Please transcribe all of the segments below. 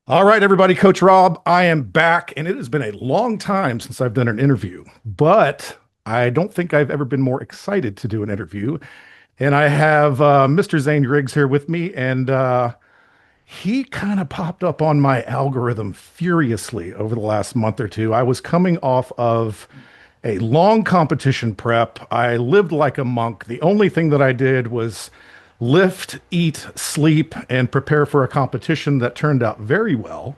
All right, everybody, Coach Rob, I am back, and it has been a long time since I've done an interview, but I don't think I've ever been more excited to do an interview. And I have Mr. Zane Griggs here with me, and he kind of popped up on my algorithm furiously over the last month or two. I was coming off of a long competition prep. I lived like a monk. The only thing that I did was lift, eat, sleep, and prepare for a competition that turned out very well.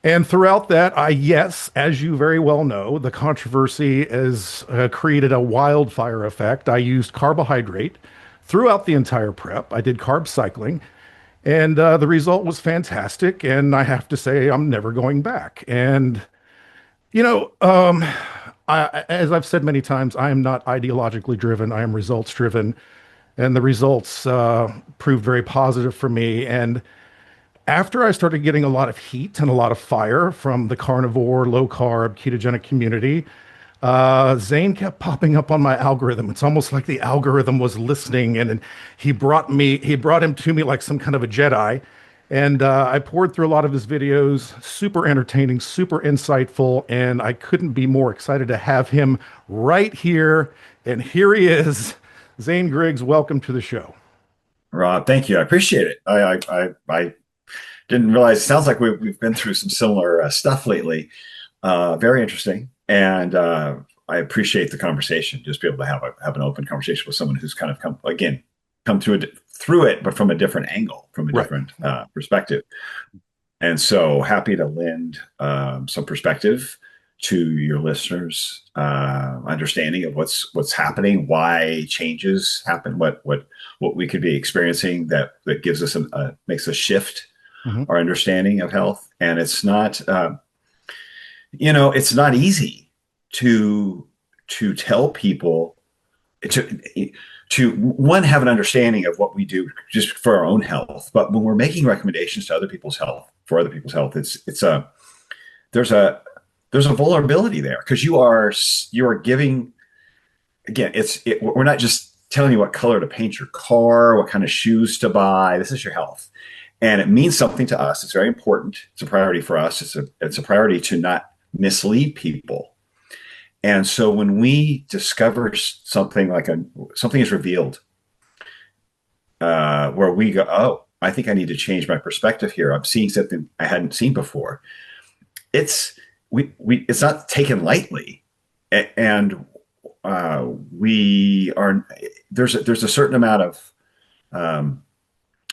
And throughout that, yes, as you very well know, the controversy has created a wildfire effect. I used carbohydrate throughout the entire prep. I did carb cycling, and the result was fantastic. And I have to say, I'm never going back. And, you know, um, as I've said many times, I am not ideologically driven, I am results driven. And the results proved very positive for me. And after I started getting a lot of heat and a lot of fire from the carnivore, low carb, ketogenic community, Zane kept popping up on my algorithm. It's almost like the algorithm was listening, and he brought him to me like some kind of a Jedi. And I poured through a lot of his videos, super entertaining, super insightful, and I couldn't be more excited to have him right here. And here he is, Zane Griggs. Welcome to the show. Rob, thank you. I appreciate it. I didn't realize. It sounds like we've been through some similar stuff lately. Very interesting, and I appreciate the conversation. Just be able to have an open conversation with someone who's kind of come through it, but from a different angle, from a Right. different perspective. And so happy to lend some perspective to your listeners, understanding of what's happening, why changes happen, what we could be experiencing that gives us makes us shift Mhm. our understanding of health. And it's not easy to tell people to one, have an understanding of what we do just for our own health, but when we're making recommendations to other people's health, for other people's health, there's a there's a vulnerability there, because you are giving, again, we're not just telling you what color to paint your car, what kind of shoes to buy. This is your health, and it means something to us. It's very important. It's a priority for us. It's a priority to not mislead people. And so when we discover something is revealed, where we go, oh, I think I need to change my perspective here. I'm seeing something I hadn't seen before. It's not taken lightly, and we are there's a certain amount of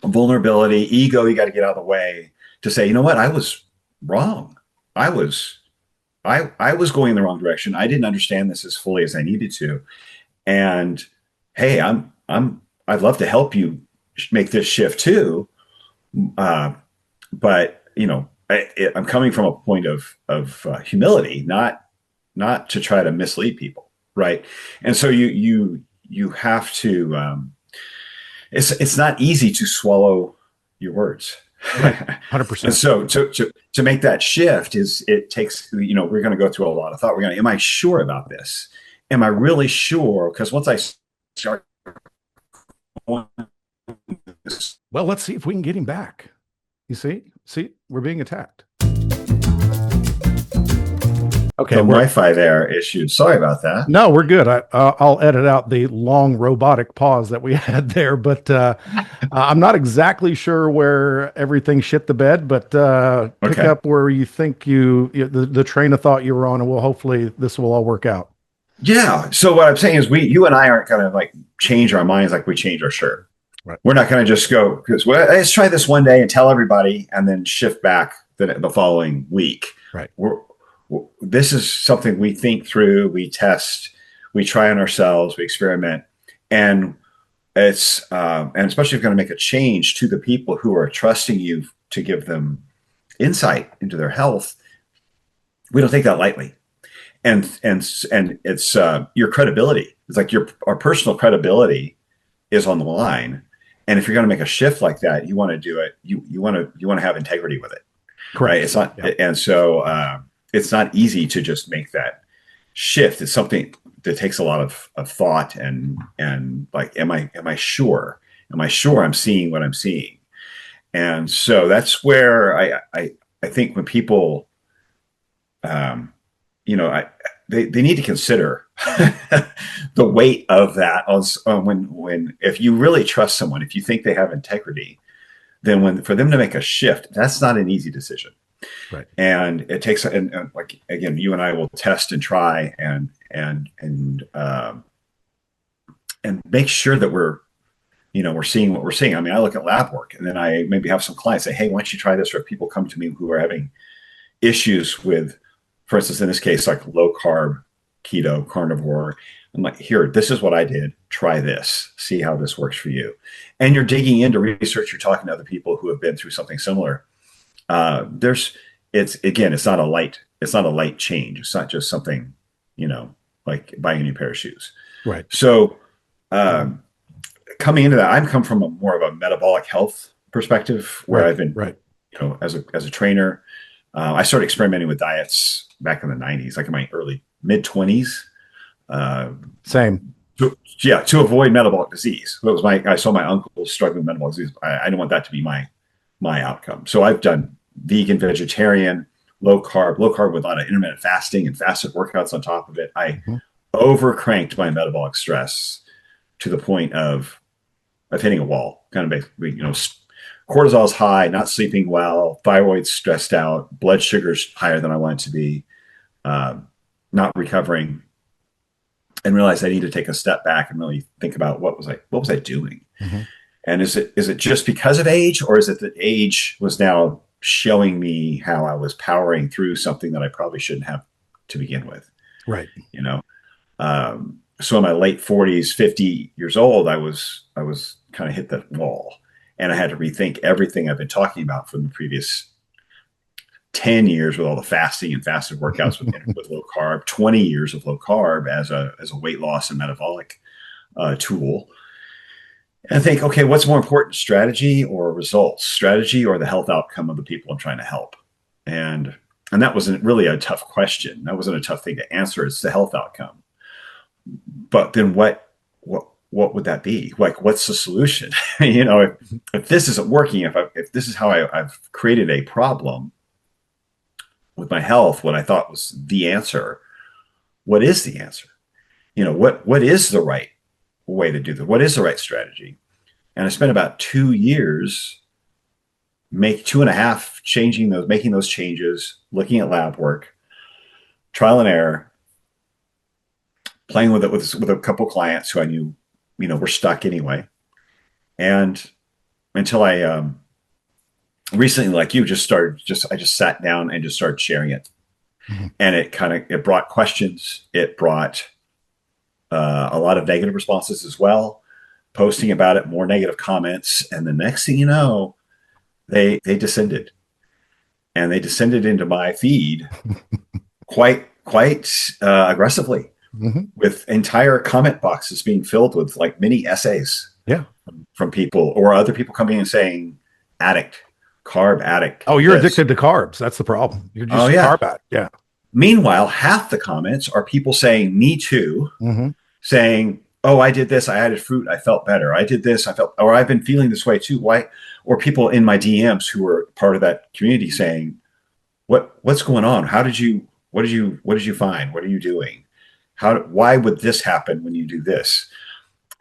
vulnerability, ego. You got to get out of the way to say, you know what, I was wrong. I was going in the wrong direction. I didn't understand this as fully as I needed to. And hey, I'd love to help you make this shift too. But I'm coming from a point of humility, not to try to mislead people, right? And so you have to. It's not easy to swallow your words. Right. And 100%. so to make that shift, it takes, we're going to go through a lot of thought. Am I sure about this? Am I really sure? Because once I start going this, Well, let's see if we can get him back. You see, we're being attacked. Okay, the we're Wi-Fi there issued. Sorry about that. no, we're good. I'll edit out the long robotic pause that we had there, but I'm not exactly sure where everything shit the bed. But pick Okay. up where you think the train of thought you were on, and hopefully this will all work out. Yeah. So what I'm saying is, you and I aren't going to like change our minds like we change our shirt. Right. We're not going to just go, because let's try this one day and tell everybody, and then shift back the following week. Right. This is something we think through, we test, we try on ourselves, we experiment, and and especially if you're going to make a change to the people who are trusting you to give them insight into their health, we don't take that lightly. And it's your credibility. It's like our personal credibility is on the line. And if you're going to make a shift like that, you want to do it. You want to have integrity with it, Correct. right? It's not, Yeah. and so it's not easy to just make that shift. It's something that takes a lot of thought and like, am I sure? Am I sure I'm seeing what I'm seeing? And so that's where I think when people, um, you know, they need to consider the weight of that on when if you really trust someone, if you think they have integrity, then when for them to make a shift, that's not an easy decision. Right. And it takes, and like again, you and I will test and try and make sure that we're seeing what we're seeing. I mean, I look at lab work, and then I maybe have some clients say, "Hey, why don't you try this?" Or if people come to me who are having issues with, for instance, in this case, like low carb, keto, carnivore. I'm like, here, this is what I did. Try this. See how this works for you. And you're digging into research. You're talking to other people who have been through something similar. It's not a light change. It's not just something, like buying a new pair of shoes. Right. So, coming into that, I've come from more of a metabolic health perspective where I've been, as a trainer. I started experimenting with diets back in the 90s, like in my early mid 20s. Same. To avoid metabolic disease. I saw my uncle struggling with metabolic disease. I didn't want that to be my outcome. So I've done vegan, vegetarian, low carb with a lot of intermittent fasting and fasted workouts on top of it. I overcranked my metabolic stress to the point of hitting a wall, kind of basically, cortisol's high, not sleeping well, thyroid's stressed out, blood sugar's higher than I want it to be, not recovering, and realized I need to take a step back and really think about what was I doing? Mm-hmm. And is it just because of age, or is it that age was now showing me how I was powering through something that I probably shouldn't have to begin with? Right. So in my late 40s, 50 years old, I was kind of hit that wall, and I had to rethink everything I've been talking about from the previous 10 years with all the fasting and fasted workouts with low carb, 20 years of low carb as a weight loss and metabolic tool. And I think, okay, what's more important, strategy or results? Strategy or the health outcome of the people I'm trying to help? And that wasn't really a tough question. That wasn't a tough thing to answer. It's the health outcome. But then what would that be? Like, what's the solution? If this isn't working, if this is how I've created a problem with my health, what I thought was the answer, what is the answer? What is the right way to do this? What is the right strategy? And I spent about 2 years, 2.5, making those changes, looking at lab work, trial and error, playing with it with a couple clients who I knew, were stuck anyway. And until I recently, like you, I just sat down and just started sharing it. Mm-hmm. And it brought questions. It brought a lot of negative responses as well, posting about it, more negative comments. And the next thing you know, they descended. And they descended into my feed quite aggressively. Mm-hmm. With entire comment boxes being filled with like mini essays from people or other people coming in and saying, carb addict. Oh, you're addicted to carbs. That's the problem. You're just carb addict. Yeah. Meanwhile, half the comments are people saying, me too, mm-hmm. saying, oh, I did this. I added fruit. I felt better. I did this. Or I've been feeling this way too. Why? Or people in my DMs who were part of that community saying, what's going on? What did you find? What are you doing? Why would this happen when you do this?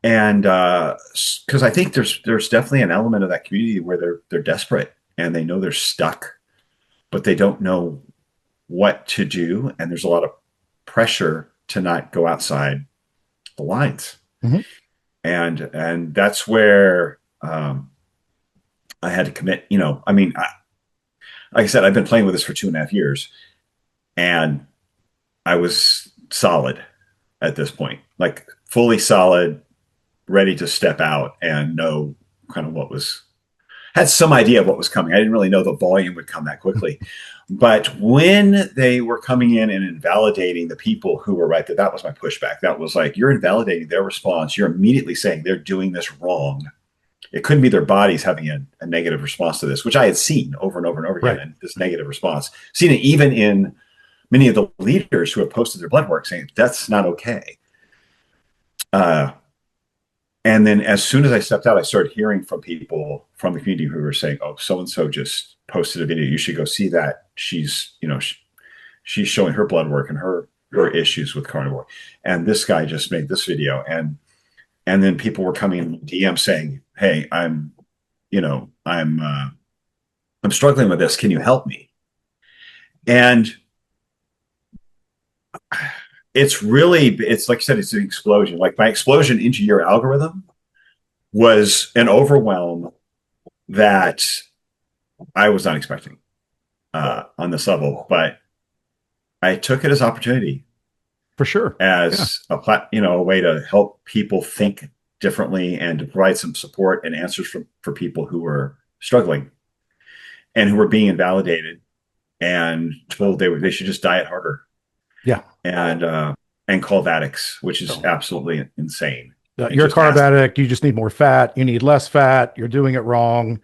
And because I think there's definitely an element of that community where they're desperate and they know they're stuck, but they don't know what to do. And there's a lot of pressure to not go outside the lines. Mm-hmm. And that's where I had to commit. Like I said, I've been playing with this for 2.5 years, and I was solid at this point, like fully solid, ready to step out and know kind of had some idea of what was coming. I didn't really know the volume would come that quickly, but when they were coming in and invalidating the people who were right, that was my pushback. That was like, you're invalidating their response. You're immediately saying they're doing this wrong. It couldn't be their bodies having a negative response to this, which I had seen over and over and over again. Right. And this negative response, seen it even in many of the leaders who have posted their blood work saying that's not okay. And then as soon as I stepped out, I started hearing from people from the community who were saying, "Oh, so and so just posted a video. You should go see that. She's, she's showing her blood work and her issues with carnivore. And this guy just made this video." And then people were coming in DM saying, "Hey, I'm struggling with this. Can you help me?" And it's like I said, it's an explosion. Like my explosion into your algorithm was an overwhelm that I was not expecting on this level, but I took it as opportunity, For sure. Yeah. as a way to help people think differently and to provide some support and answers for people who were struggling and who were being invalidated and told they should just diet harder Yeah. and called addicts, which is absolutely insane. You're a carb addict. You just need more fat. You need less fat. You're doing it wrong.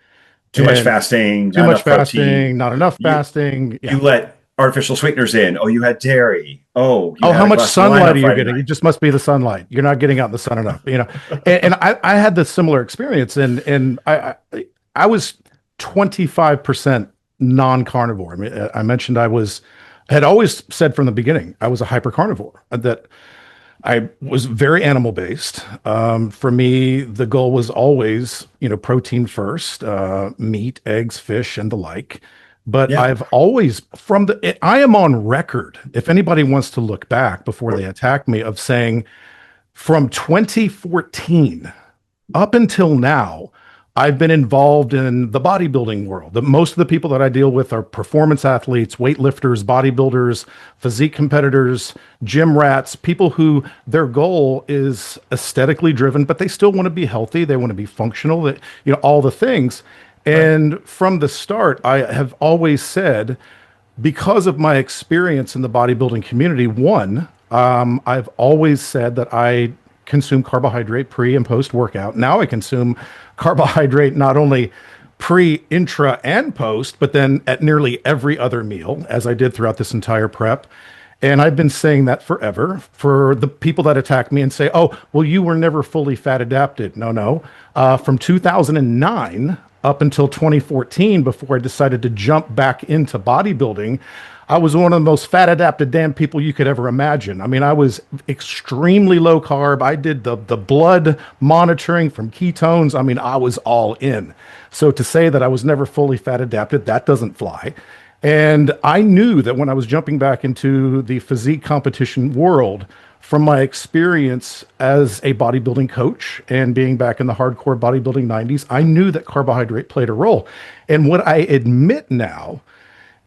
Too much fasting, too much fasting, not enough fasting. You let artificial sweeteners in. Oh, you had dairy. Oh, how much sunlight are you getting? It just must be the sunlight. You're not getting out in the sun enough. And I had this similar experience, and I was 25% non-carnivore. I mean, I mentioned had always said from the beginning I was a hyper carnivore, that I was very animal based. For me, the goal was always, protein first, meat, eggs, fish, and the like. But Yeah. I've always, I am on record, if anybody wants to look back before they attack me, of saying from 2014 up until now, I've been involved in the bodybuilding world. Most of the people that I deal with are performance athletes, weightlifters, bodybuilders, physique competitors, gym rats, people who their goal is aesthetically driven, but they still want to be healthy. They want to be functional, all the things. And from the start, I have always said, because of my experience in the bodybuilding community, one, I've always said that I consume carbohydrate pre and post workout. Now I consume carbohydrate not only pre, intra, and post, but then at nearly every other meal, as I did throughout this entire prep. And I've been saying that forever. For the people that attack me and say, "Oh, well, you were never fully fat adapted." No. From 2009 up until 2014, before I decided to jump back into bodybuilding, I was one of the most fat adapted damn people you could ever imagine. I mean, I was extremely low carb. I did the blood monitoring from ketones. I mean, I was all in. So to say that I was never fully fat adapted, that doesn't fly. And I knew that when I was jumping back into the physique competition world, from my experience as a bodybuilding coach and being back in the hardcore bodybuilding 90s, I knew that carbohydrate played a role. And what I admit now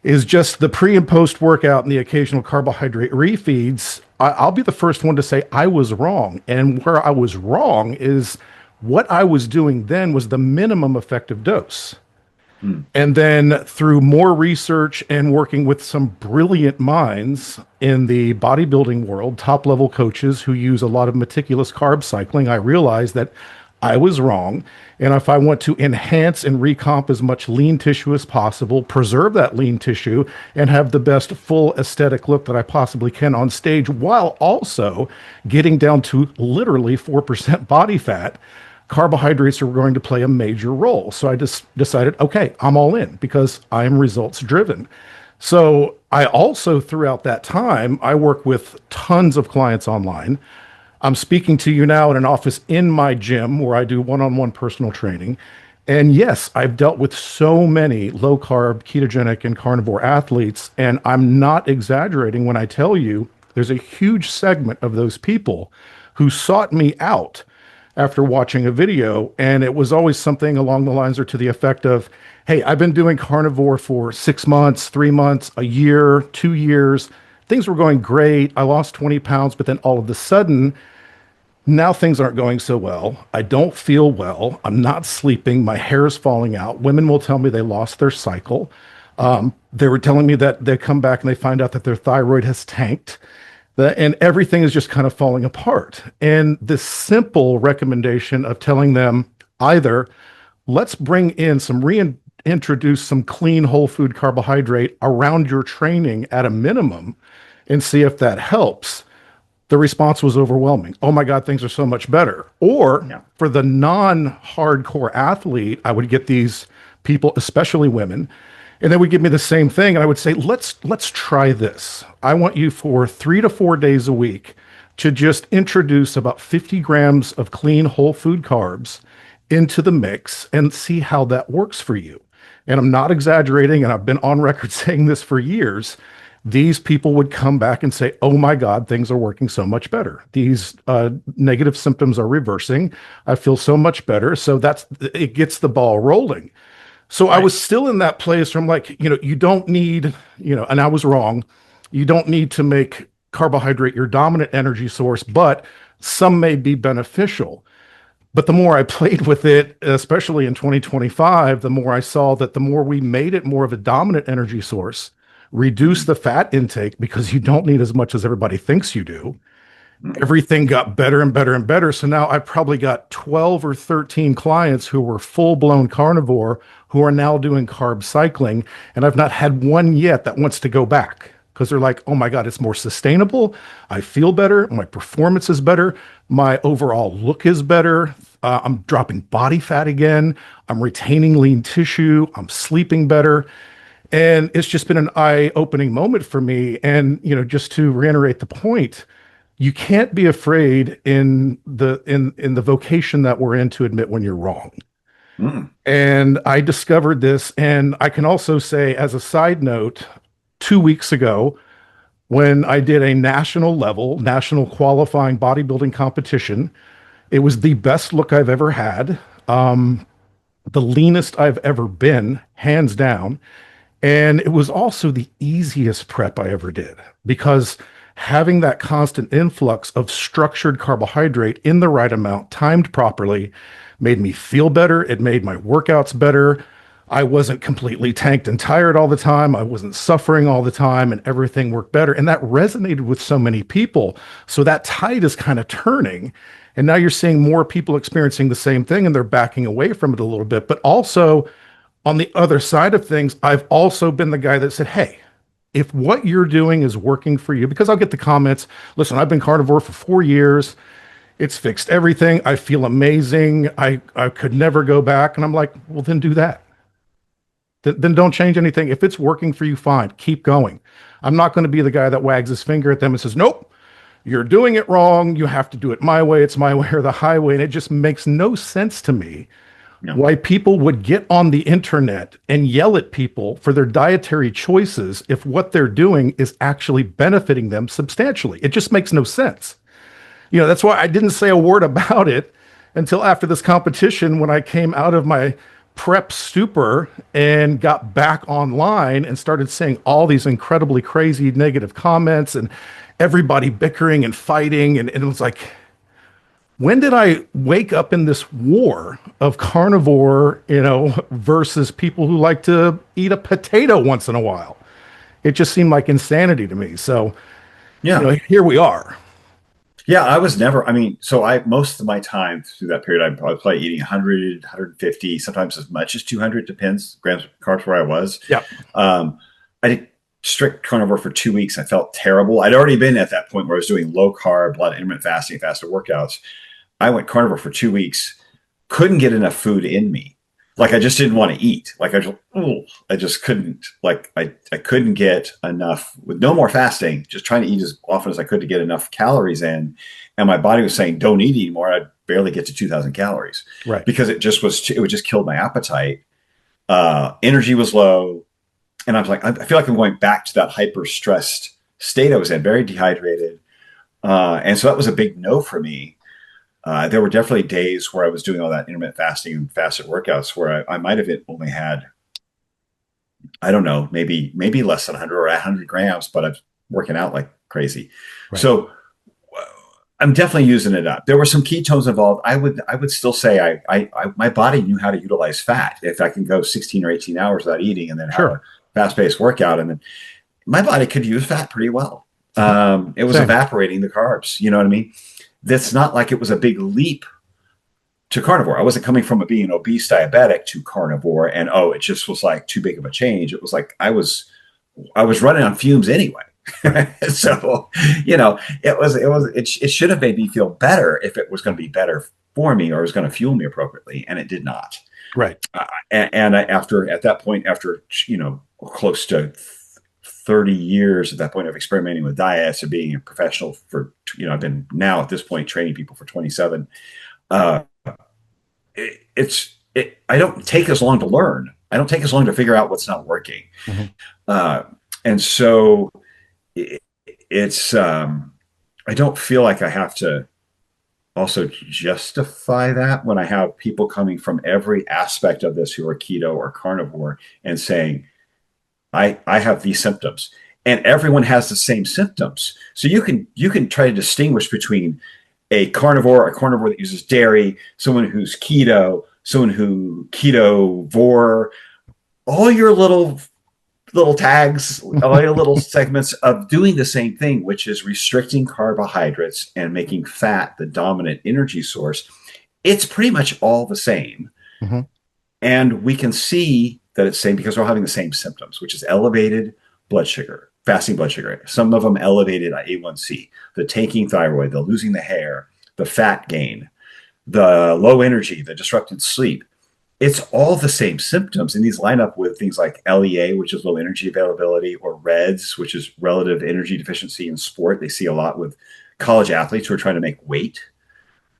is just the pre and post workout and the occasional carbohydrate refeeds. I'll be the first one to say I was wrong. And where I was wrong is what I was doing then was the minimum effective dose. And then through more research and working with some brilliant minds in the bodybuilding world, top level coaches who use a lot of meticulous carb cycling, I realized that I was wrong. And if I want to enhance and recomp as much lean tissue as possible, preserve that lean tissue, and have the best full aesthetic look that I possibly can on stage, while also getting down to literally 4% body fat, carbohydrates are going to play a major role. So I just decided, okay, I'm all in because I'm results driven. So I also, throughout that time, I work with tons of clients online. I'm speaking to you now in an office in my gym where I do one-on-one personal training. And yes, I've dealt with so many low carb, ketogenic, and carnivore athletes. And I'm not exaggerating when I tell you there's a huge segment of those people who sought me out after watching a video. And it was always something along the lines or to the effect of, "Hey, I've been doing carnivore for 6 months, 3 months, a year, 2 years. Things were going great. I lost 20 pounds, but then all of a sudden, now things aren't going so well. I don't feel well. I'm not sleeping. My hair is falling out." Women will tell me they lost their cycle. They were telling me that they come back and they find out that their thyroid has tanked, and everything is just kind of falling apart. And this simple recommendation of telling them either let's bring in some reintroduce some clean whole food carbohydrate around your training at a minimum and see if that helps. the response was overwhelming. Oh my God, things are so much better. Or Yeah. for the non-hardcore athlete, I would get these people, especially women, and they would give me the same thing. And I would say, let's try this. I want you for 3 to 4 days a week to just introduce about 50 grams of clean whole food carbs into the mix and see how that works for you. And I'm not exaggerating, and I've been on record saying this for years. These people would come back and say, oh my God, things are working so much better. These negative symptoms are reversing. I feel so much better. So it gets the ball rolling. So I Right. was still in that place where I'm like, you don't need, and I was wrong. You don't need to make carbohydrate your dominant energy source, but some may be beneficial. But the more I played with it, especially in 2025, the more I saw that the more we made it more of a dominant energy source, reduce the fat intake because you don't need as much as everybody thinks you do. Mm. Everything got better and better and better. So now I've probably got 12 or 13 clients who were full blown carnivore who are now doing carb cycling. And I've not had one yet that wants to go back because they're like, oh my God, it's more sustainable. I feel better. My performance is better. My overall look is better. I'm dropping body fat again. I'm retaining lean tissue. I'm sleeping better. And it's just been an eye-opening moment for me. And, just to reiterate the point, you can't be afraid in the vocation that we're in to admit when you're wrong. Mm. And I discovered this, and I can also say, as a side note, 2 weeks ago, when I did a national qualifying bodybuilding competition, it was the best look I've ever had, the leanest I've ever been, hands down. And it was also the easiest prep I ever did because having that constant influx of structured carbohydrate in the right amount, timed properly, made me feel better. It made my workouts better. I wasn't completely tanked and tired all the time. I wasn't suffering all the time, and everything worked better. And that resonated with so many people. So that tide is kind of turning. And now you're seeing more people experiencing the same thing and they're backing away from it a little bit. But also, on the other side of things, I've also been the guy that said, hey, if what you're doing is working for you, because I'll get the comments, listen, I've been carnivore for 4 years. It's fixed everything. I feel amazing. I could never go back. And I'm like, well, then do that. Then don't change anything. If it's working for you, fine. Keep going. I'm not going to be the guy that wags his finger at them and says, nope, you're doing it wrong. You have to do it my way. It's my way or the highway. And it just makes no sense to me No. why people would get on the internet and yell at people for their dietary choices if what they're doing is actually benefiting them substantially. It just makes no sense. That's why I didn't say a word about it until after this competition when I came out of my prep stupor and got back online and started saying all these incredibly crazy negative comments and everybody bickering and fighting. And it was like, when did I wake up in this war of carnivore, versus people who like to eat a potato once in a while? It just seemed like insanity to me. So, Yeah. here we are. Yeah, I was never, so most of my time through that period, I was probably eating 100, 150, sometimes as much as 200, depends, grams of carbs where I was. Yeah. I did strict carnivore for 2 weeks. I felt terrible. I'd already been at that point where I was doing low carb, a lot of intermittent fasting, fasted workouts. I went carnivore for 2 weeks, couldn't get enough food in me. Like I just didn't want to eat. Like I just couldn't. Like I couldn't get enough with no more fasting. Just trying to eat as often as I could to get enough calories in, and my body was saying, "Don't eat anymore." I'd barely get to 2,000 calories, Right. Because it would just kill my appetite. Energy was low, and I was like, I feel like I'm going back to that hyper stressed state I was in, very dehydrated, and so that was a big no for me. There were definitely days where I was doing all that intermittent fasting and fasted workouts where I might have only had, I don't know, maybe less than 100 or 100 grams, but I'm working out like crazy. Right. So I'm definitely using it up. There were some ketones involved. I would still say my body knew how to utilize fat. If I can go 16 or 18 hours without eating and then have a fast-paced workout, and then my body could use fat pretty well. It was evaporating the carbs. You know what I mean? That's not like it was a big leap to carnivore. I wasn't coming from being an obese diabetic to carnivore, and it just was like too big of a change. It was like I was running on fumes anyway. Right. So, it should have made me feel better if it was going to be better for me or was going to fuel me appropriately, and it did not. Right. At that point, after close to 30 years at that point of experimenting with diets and being a professional for, I've been now at this point training people for 27. Uh, I don't take as long to learn. I don't take as long to figure out what's not working. Mhm. Uh, and so it, it's, I don't feel like I have to also justify that when I have people coming from every aspect of this who are keto or carnivore and saying, I have these symptoms, and everyone has the same symptoms. So you can try to distinguish between a carnivore that uses dairy, someone who's keto, someone who ketovore, all your little tags, all your little segments of doing the same thing, which is restricting carbohydrates and making fat the dominant energy source. It's pretty much all the same. Mhm. And we can see that it's same because we're having the same symptoms, which is elevated blood sugar, fasting blood sugar. Some of them elevated A1C, the tanking thyroid, the losing the hair, the fat gain, the low energy, the disrupted sleep. It's all the same symptoms. And these line up with things like LEA, which is low energy availability, or REDS, which is relative energy deficiency in sport. They see a lot with college athletes who are trying to make weight.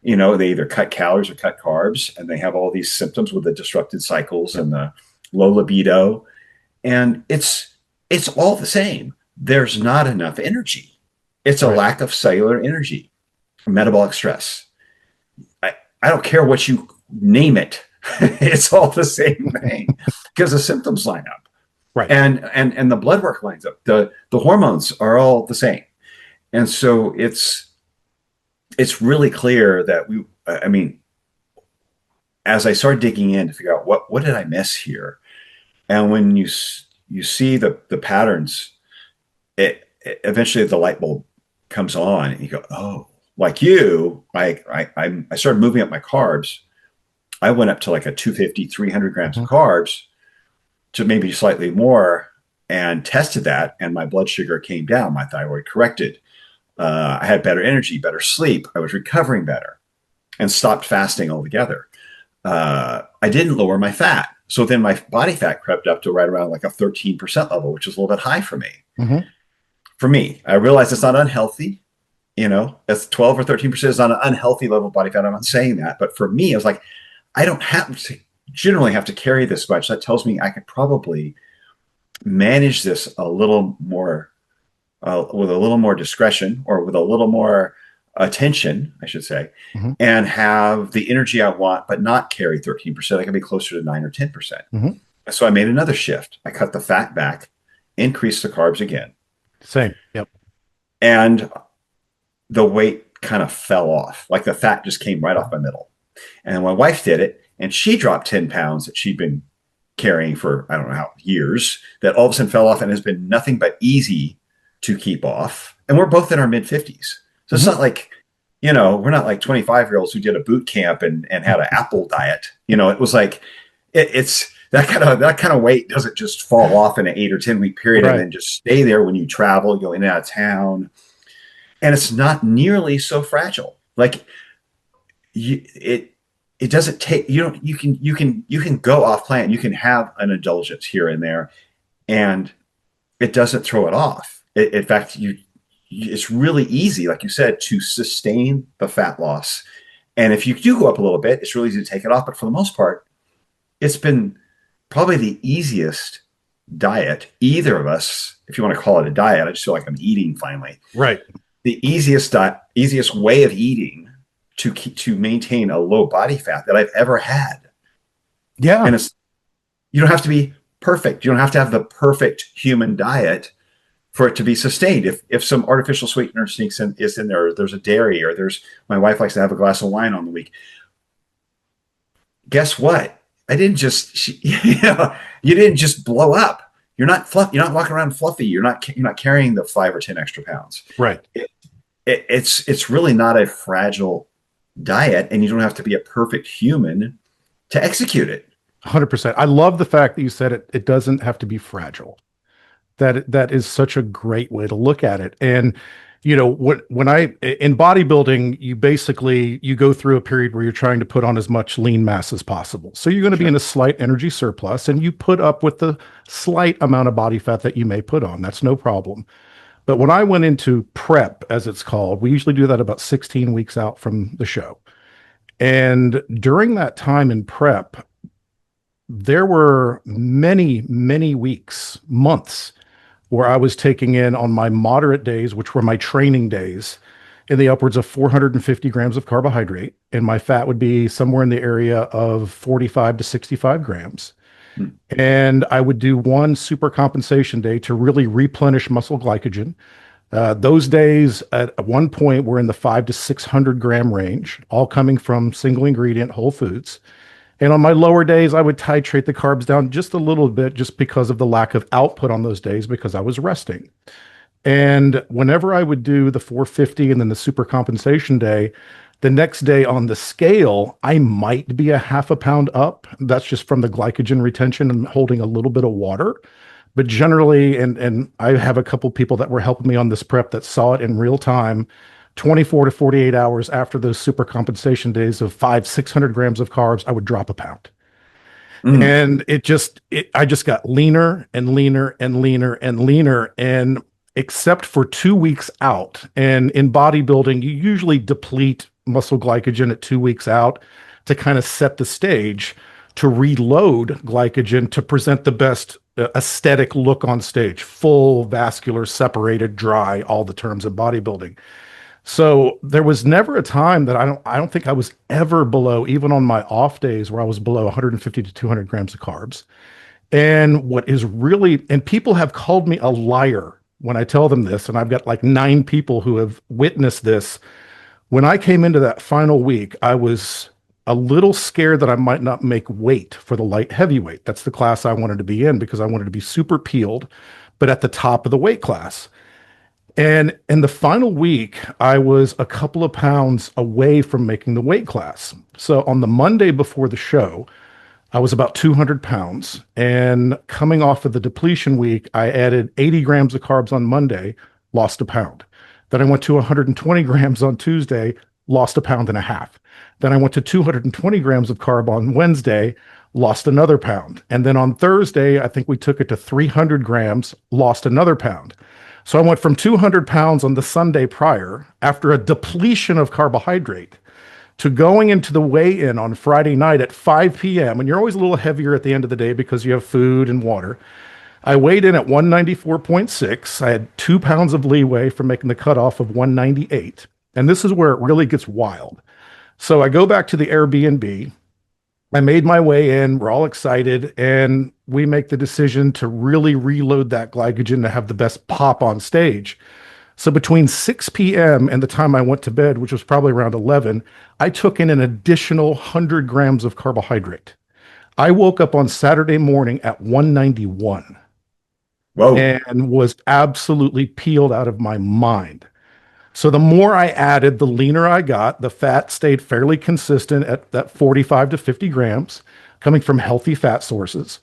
They either cut calories or cut carbs, and they have all these symptoms with the disrupted cycles and the low libido. And it's all the same. There's not enough energy. It's a Right. lack of cellular energy, metabolic stress. I don't care what you name it. It's all the same thing because the symptoms line up, Right. and the blood work lines up. The hormones are all the same. And so it's really clear that I mean, as I started digging in to figure out what did I miss here, and when you see the patterns, eventually the light bulb comes on, and you go, oh, like you, I started moving up my carbs. I went up to like a 250, 300 grams of Mhm. carbs to maybe slightly more, and tested that, and my blood sugar came down. My thyroid corrected. I had better energy, better sleep. I was recovering better, and stopped fasting altogether. I didn't lower my fat. So then my body fat crept up to right around like a 13% level, which is a little bit high for me. Mhm. For me, I realized it's not unhealthy. That's 12 or 13% is not an unhealthy level of body fat. I'm not saying that. But for me, I was like, I don't have to generally have to carry this much. That tells me I could probably manage this a little more, with a little more discretion, or with a little more attention, I should say, Mhm. and have the energy I want, but not carry 13%. I can be closer to 9 or 10%. Mhm. So I made another shift. I cut the fat back, increased the carbs again, Same. Yep. and the weight kind of fell off. Like the fat just came right off my middle. And my wife did it, and she dropped 10 pounds that she'd been carrying for, I don't know how, years, that all of a sudden fell off and has been nothing but easy to keep off. And we're both in our mid 50s. So it's Mhm. not like, we're not like 25-year-olds who did a boot camp and had an apple diet. It was like, it's that kind of weight doesn't just fall off in an 8 or 10 week period and Right. then just stay there when you travel, go in and out of town. And it's not nearly so fragile. Like, it doesn't take, you can go off plan. You can have an indulgence here and there, and it doesn't throw it off. In fact, it's really easy, like you said, to sustain the fat loss. And if you do go up a little bit, it's really easy to take it off. But for the most part, it's been probably the easiest diet either of us, if you want to call it a diet. I just feel like I'm eating finally. Right. The easiest way of eating to maintain a low body fat that I've ever had. Yeah. And you don't have to be perfect. You don't have to have the perfect human diet for it to be sustained. If some artificial sweetener is in there, or there's a dairy, or my wife likes to have a glass of wine on the week. Guess what? I didn't just you didn't just blow up. You're not walking around fluffy. You're not carrying the 5 or 10 extra pounds. Right. It's really not a fragile diet, and you don't have to be a perfect human to execute it. 100%. I love the fact that you said it doesn't have to be fragile. That is such a great way to look at it. And when I in bodybuilding, you go through a period where you're trying to put on as much lean mass as possible. So you're going to be in Sure. a slight energy surplus, and you put up with the slight amount of body fat that you may put on. That's no problem. But when I went into prep, as it's called, we usually do that about 16 weeks out from the show. And during that time in prep, there were many, many weeks, months where I was taking in on my moderate days, which were my training days, in the upwards of 450 grams of carbohydrate. And my fat would be somewhere in the area of 45 to 65 grams. Mm. And I would do one super compensation day to really replenish muscle glycogen. Those days at one point were in the 5 to 600 gram range, all coming from single ingredient whole foods. And on my lower days, I would titrate the carbs down just a little bit just because of the lack of output on those days because I was resting. And whenever I would do the 450 and then the super compensation day, the next day on the scale, I might be a half a pound up. That's just from the glycogen retention and holding a little bit of water. But generally, and I have a couple people that were helping me on this prep that saw it in real time, 24 to 48 hours after those super compensation days of 600 grams of carbs, I would drop a pound. Mm. And I just got leaner and leaner and leaner and leaner. And except for 2 weeks out, and in bodybuilding, you usually deplete muscle glycogen at 2 weeks out to kind of set the stage to reload glycogen to present the best aesthetic look on stage, full, vascular, separated, dry, all the terms of bodybuilding. So there was never a time that I don't think I was ever below, even on my off days where I was below 150 to 200 grams of carbs. And what is really, and people have called me a liar when I tell them this, and I've got like 9 people who have witnessed this. When I came into that final week, I was a little scared that I might not make weight for the light heavyweight. That's the class I wanted to be in because I wanted to be super peeled, but at the top of the weight class. And in the final week, I was a couple of pounds away from making the weight class. So on the Monday before the show, I was about 200 pounds. And coming off of the depletion week, I added 80 grams of carbs on Monday, lost a pound. Then I went to 120 grams on Tuesday, lost a pound and a half. Then I went to 220 grams of carb on Wednesday, lost another pound. And then on Thursday, I think we took it to 300 grams, lost another pound. So I went from 200 pounds on the Sunday prior, after a depletion of carbohydrate, to going into the weigh-in on Friday night at 5 p.m. And you're always a little heavier at the end of the day because you have food and water. I weighed in at 194.6. I had 2 pounds of leeway from making the cutoff of 198. And this is where it really gets wild. So I go back to the Airbnb. I made my way in. We're all excited. And we make the decision to really reload that glycogen to have the best pop on stage. So between 6 p.m. and the time I went to bed, which was probably around 11, I took in an additional 100 grams of carbohydrate. I woke up on Saturday morning at 191. Whoa. And was absolutely peeled out of my mind. So the more I added, the leaner I got. The fat stayed fairly consistent at that 45 to 50 grams, coming from healthy fat sources.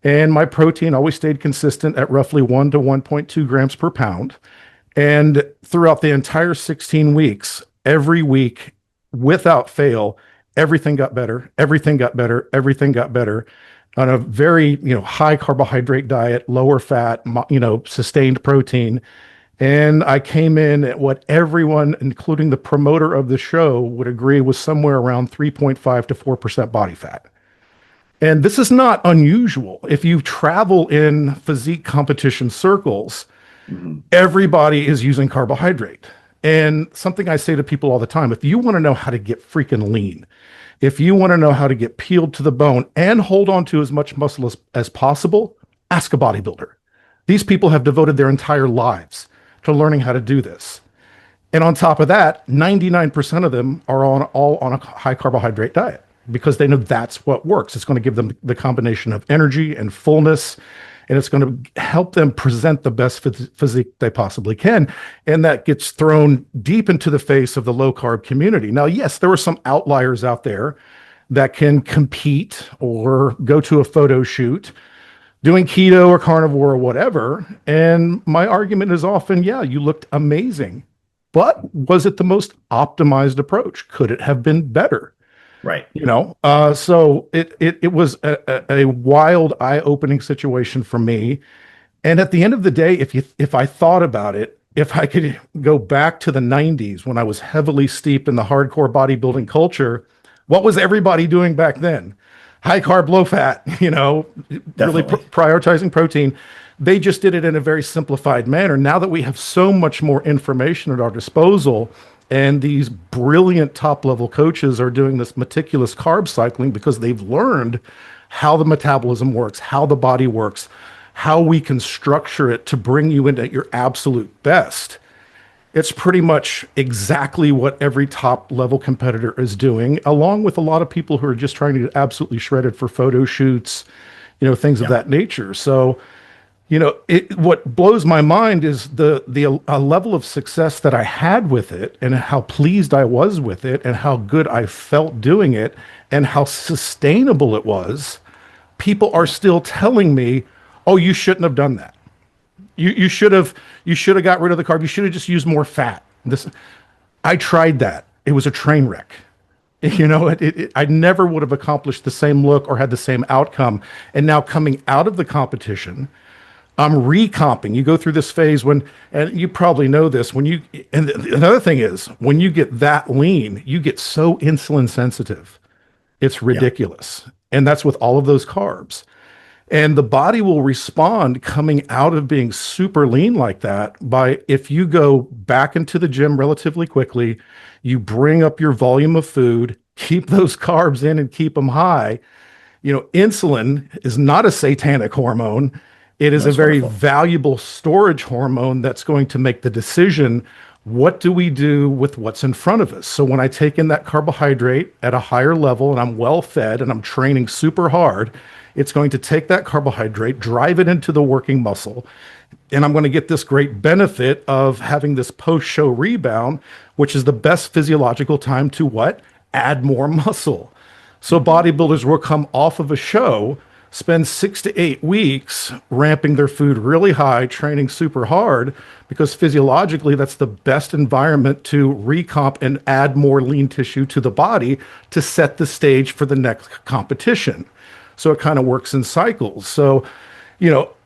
And my protein always stayed consistent at roughly 1 to 1.2 grams per pound. And throughout the entire 16 weeks, every week, without fail, everything got better, everything got better, everything got better on a very, high carbohydrate diet, lower fat, sustained protein. And I came in at what everyone, including the promoter of the show, would agree was somewhere around 3.5 to 4% body fat. And this is not unusual. If you travel in physique competition circles, Mm-hmm. everybody is using carbohydrate. And something I say to people all the time, if you want to know how to get freaking lean, if you want to know how to get peeled to the bone and hold on to as much muscle as possible, ask a bodybuilder. These people have devoted their entire lives to learning how to do this. And on top of that, 99% of them are all on a high carbohydrate diet because they know that's what works. It's going to give them the combination of energy and fullness, and it's going to help them present the best physique they possibly can. And that gets thrown deep into the face of the low carb community. Now, yes, there are some outliers out there that can compete or go to a photo shoot doing keto or carnivore or whatever. And my argument is often, yeah, you looked amazing, but was it the most optimized approach? Could it have been better? Right. So it was a wild, eye-opening situation for me. And at the end of the day, if I thought about it, if I could go back to the 90s when I was heavily steeped in the hardcore bodybuilding culture, what was everybody doing back then? High carb, low fat, really Definitely. prioritizing protein. They just did it in a very simplified manner. Now that we have so much more information at our disposal, and these brilliant top level coaches are doing this meticulous carb cycling because they've learned how the metabolism works, how the body works, how we can structure it to bring you into your absolute best. It's pretty much exactly what every top level competitor is doing, along with a lot of people who are just trying to get absolutely shredded for photo shoots, things of Yeah. that nature. So, what blows my mind is the level of success that I had with it, and how pleased I was with it, and how good I felt doing it, and how sustainable it was. People are still telling me, "Oh, you shouldn't have done that. You should have got rid of the carb. You should have just used more fat." I tried that. It was a train wreck. I never would have accomplished the same look or had the same outcome. And now coming out of the competition, I'm recomping. You go through this phase and you probably know this, another thing is, when you get that lean, you get so insulin sensitive. It's Yeah. ridiculous. And that's with all of those carbs. And the body will respond coming out of being super lean like that by, if you go back into the gym relatively quickly, you bring up your volume of food, keep those carbs in and keep them high. Insulin is not a satanic hormone. It is a That's very wonderful. valuable storage hormone that's going to make the decision, what do we do with what's in front of us? So when I take in that carbohydrate at a higher level and I'm well fed and I'm training super hard, it's going to take that carbohydrate, drive it into the working muscle, and I'm going to get this great benefit of having this post-show rebound, which is the best physiological time to what? Add more muscle. So bodybuilders will come off of a show, spend 6 to 8 weeks ramping their food really high, training super hard, because physiologically that's the best environment to recomp and add more lean tissue to the body to set the stage for the next competition. So it kind of works in cycles. So,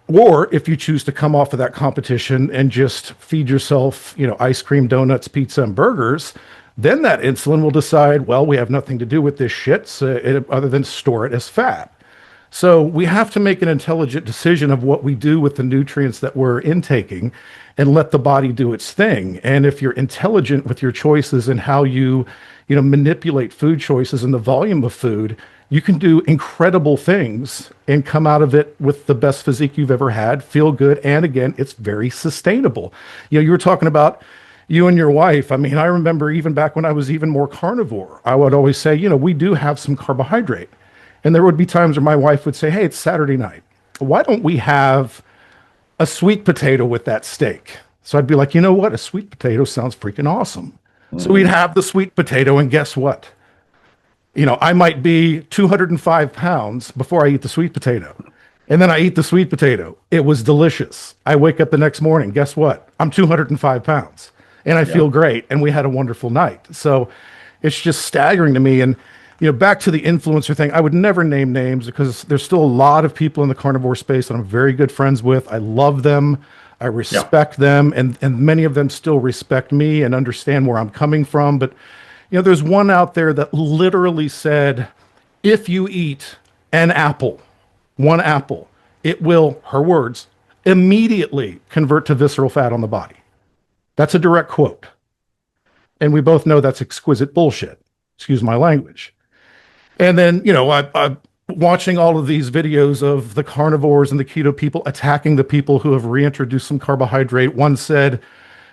or if you choose to come off of that competition and just feed yourself, ice cream, donuts, pizza, and burgers, then that insulin will decide, well, we have nothing to do with this shit, other than store it as fat. So we have to make an intelligent decision of what we do with the nutrients that we're intaking and let the body do its thing. And if you're intelligent with your choices and how you manipulate food choices and the volume of food, you can do incredible things and come out of it with the best physique you've ever had, feel good. And again, it's very sustainable. You were talking about you and your wife. I mean, I remember even back when I was even more carnivore, I would always say, we do have some carbohydrate. And there would be times where my wife would say, "Hey, it's Saturday night. Why don't we have a sweet potato with that steak?" So I'd be like, "You know what? A sweet potato sounds freaking awesome." So we'd have the sweet potato, and guess what? I might be 205 pounds before I eat the sweet potato. And then I eat the sweet potato. It was delicious. I wake up the next morning. Guess what? I'm 205 pounds and I Yeah. feel great. And we had a wonderful night. So it's just staggering to me. And, back to the influencer thing, I would never name names because there's still a lot of people in the carnivore space that I'm very good friends with. I love them. I Yeah. respect them. And many of them still respect me and understand where I'm coming from. But there's one out there that literally said, if you eat an apple, one apple, it will, her words, immediately convert to visceral fat on the body. That's a direct quote. And we both know that's exquisite bullshit. Excuse my language. And then, I'm watching all of these videos of the carnivores and the keto people attacking the people who have reintroduced some carbohydrate. One said,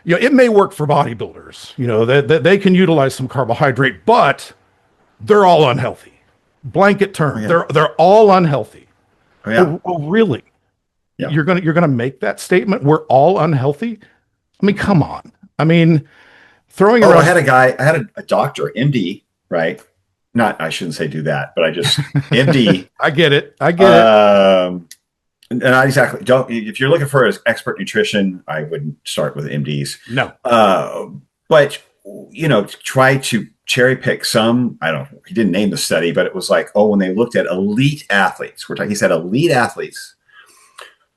it may work for bodybuilders, that they can utilize some carbohydrate, but they're all unhealthy. Blanket Oh, term. yeah. They're all unhealthy. Oh, yeah. Oh, really? Yeah. You're gonna make that statement? We're all unhealthy? I mean, come on. I mean, throwing Oh, around. I had a doctor, MD, right? Not, I shouldn't say do that, but I just, MD, I get it. I get it. Not exactly. Don't if you're looking for expert nutrition, I wouldn't start with MDs. No. But try to cherry pick some. I don't. He didn't name the study, but it was like, oh, when they looked at elite athletes, we're talking. He said elite athletes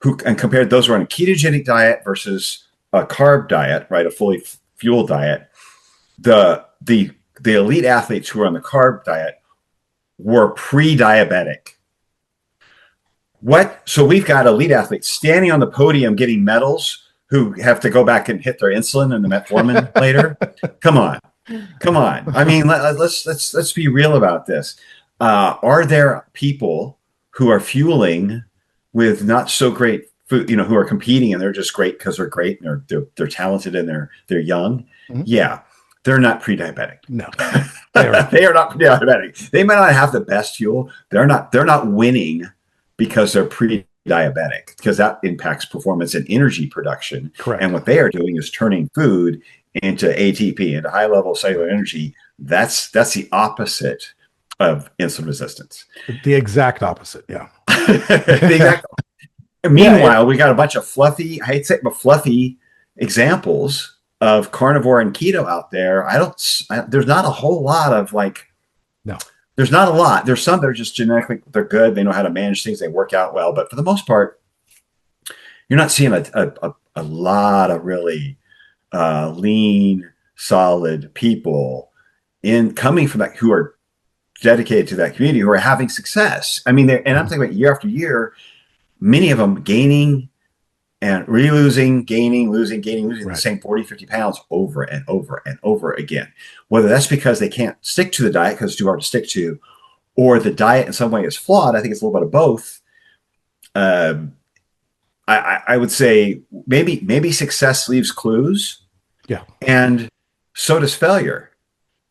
who and compared those who are on a ketogenic diet versus a carb diet, right, a fully fueled diet. The elite athletes who are on the carb diet were pre-diabetic. What? So we've got elite athletes standing on the podium getting medals who have to go back and hit their insulin and the metformin later. Come on, come on. I mean, let's be real about this. Are there people who are fueling with not so great food, who are competing and they're just great because they're great and they're talented and they're young? Mm-hmm. Yeah, they're not pre-diabetic. No, they are not pre-diabetic. They might not have the best fuel. They're not winning because they're pre-diabetic, because that impacts performance and energy production. Correct. And what they are doing is turning food into ATP, into high-level cellular energy. That's the opposite of insulin resistance. The exact opposite, yeah. The exact. Meanwhile, we got a bunch of fluffy, I hate to say it, but fluffy examples of carnivore and keto out there. There's not a whole lot of no. There's not a lot. There's some that are just genetically, they're good. They know how to manage things. They work out well. But for the most part, you're not seeing a lot of really lean, solid people coming from that who are dedicated to that community, who are having success. I mean, and I'm thinking about year after year, many of them gaining and re-losing, gaining, losing, right. The same 40, 50 pounds over and over and over again. Whether that's because they can't stick to the diet because it's too hard to stick to, or the diet in some way is flawed. I think it's a little bit of both. I would say maybe success leaves clues. Yeah. And so does failure.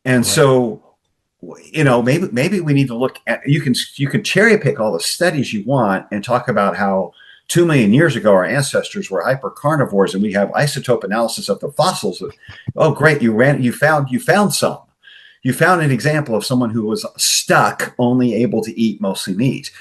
And right. So, maybe we need to look at, you can cherry pick all the studies you want and talk about how 2 million years ago, our ancestors were hyper carnivores, and we have isotope analysis of the fossils. Oh, great! You found some. You found an example of someone who was stuck, only able to eat mostly meat.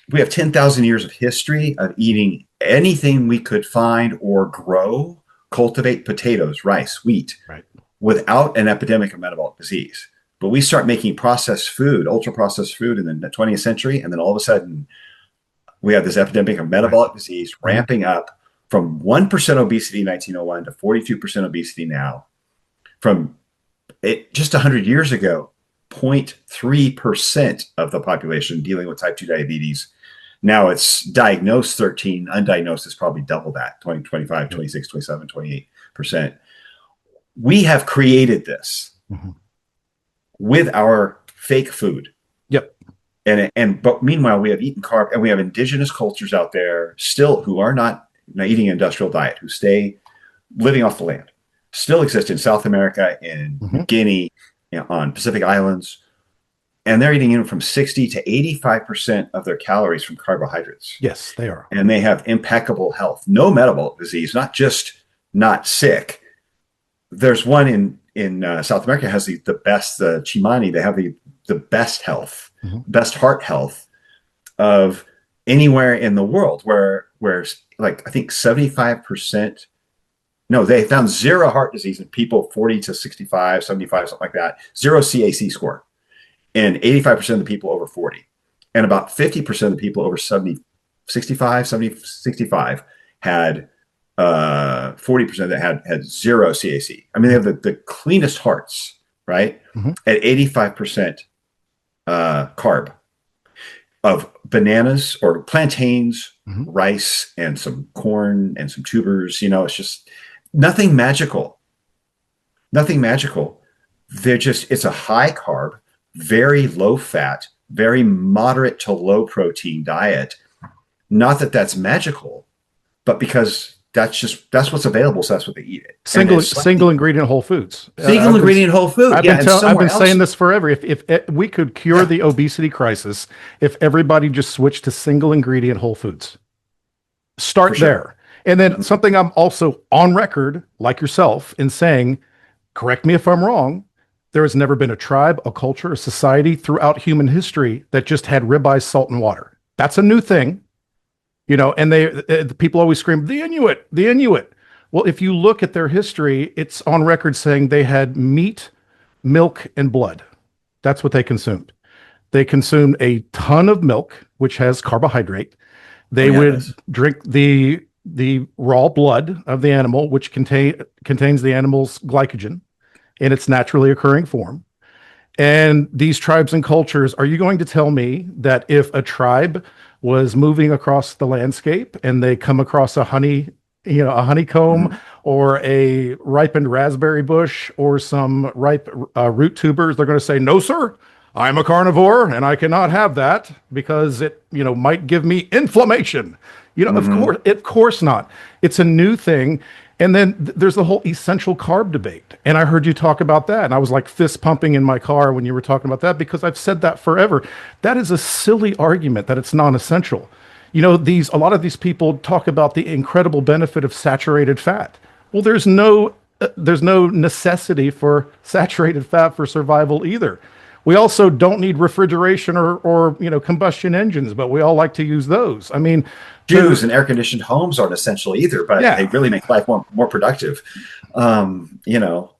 We have 10,000 years of history of eating anything we could find or grow, cultivate potatoes, rice, wheat, right, without an epidemic of metabolic disease. But we start making processed food, ultra processed food in the 20th century, and then all of a sudden, we have this epidemic of metabolic disease ramping up from 1% obesity in 1901 to 42% obesity now. From just 100 years ago, 0.3% of the population dealing with type 2 diabetes. Now it's diagnosed 13, undiagnosed is probably double that, 20, 25, 26, 27, 28%. We have created this with our fake food. Yep. But meanwhile, we have eaten carb, and we have indigenous cultures out there still who are not eating an industrial diet, who stay living off the land, still exist in South America, in New Guinea, on Pacific Islands, and they're eating from 60 to 85% of their calories from carbohydrates. Yes, they are. And they have impeccable health, no metabolic disease, not just not sick. There's one in South America has the best, the Chimani, they have the best health. Best heart health of anywhere in the world, where like I think 75%, no, they found zero heart disease in people 40 to 65, 75, something like that, zero CAC score, and 85% of the people over 40, and about 50% of the people over 70, 65, 70, 65 had 40% that had zero CAC. I mean, they have the cleanest hearts, right? At 85% carb of bananas or plantains, rice, and some corn and some tubers. It's just nothing magical. Nothing magical. It's a high carb, very low fat, very moderate to low protein diet. Not that that's magical, but because that's what's available, so that's what they eat it. Single ingredient whole foods. Single ingredient whole food. I've been saying this forever. If we could cure the obesity crisis, if everybody just switched to single ingredient whole foods, start there. And then something I'm also on record, like yourself, in saying, correct me if I'm wrong, there has never been a tribe, a culture, a society throughout human history that just had ribeyes, salt, and water. That's a new thing. And the people always scream, the Inuit, the Inuit. Well, if you look at their history, it's on record saying they had meat, milk, and blood. That's what they consumed. They consumed a ton of milk, which has carbohydrate. Oh They yeah, it would does. drink the raw blood of the animal, which contains the animal's glycogen in its naturally occurring form. And these tribes and cultures, are you going to tell me that if a tribe was moving across the landscape and they come across a honeycomb Hmm. or a ripened raspberry bush or some ripe root tubers, they're going to say, "No, sir, I'm a carnivore and I cannot have that because it, might give me inflammation." Hmm. Of course not. It's a new thing. And then there's the whole essential carb debate. And I heard you talk about that. And I was like fist pumping in my car when you were talking about that because I've said that forever. That is a silly argument that it's non-essential. A lot of these people talk about the incredible benefit of saturated fat. Well, there's no necessity for saturated fat for survival either. We also don't need refrigeration or combustion engines, but we all like to use those. I mean, Shoes and air conditioned homes aren't essential either, but they yeah, really make life more productive.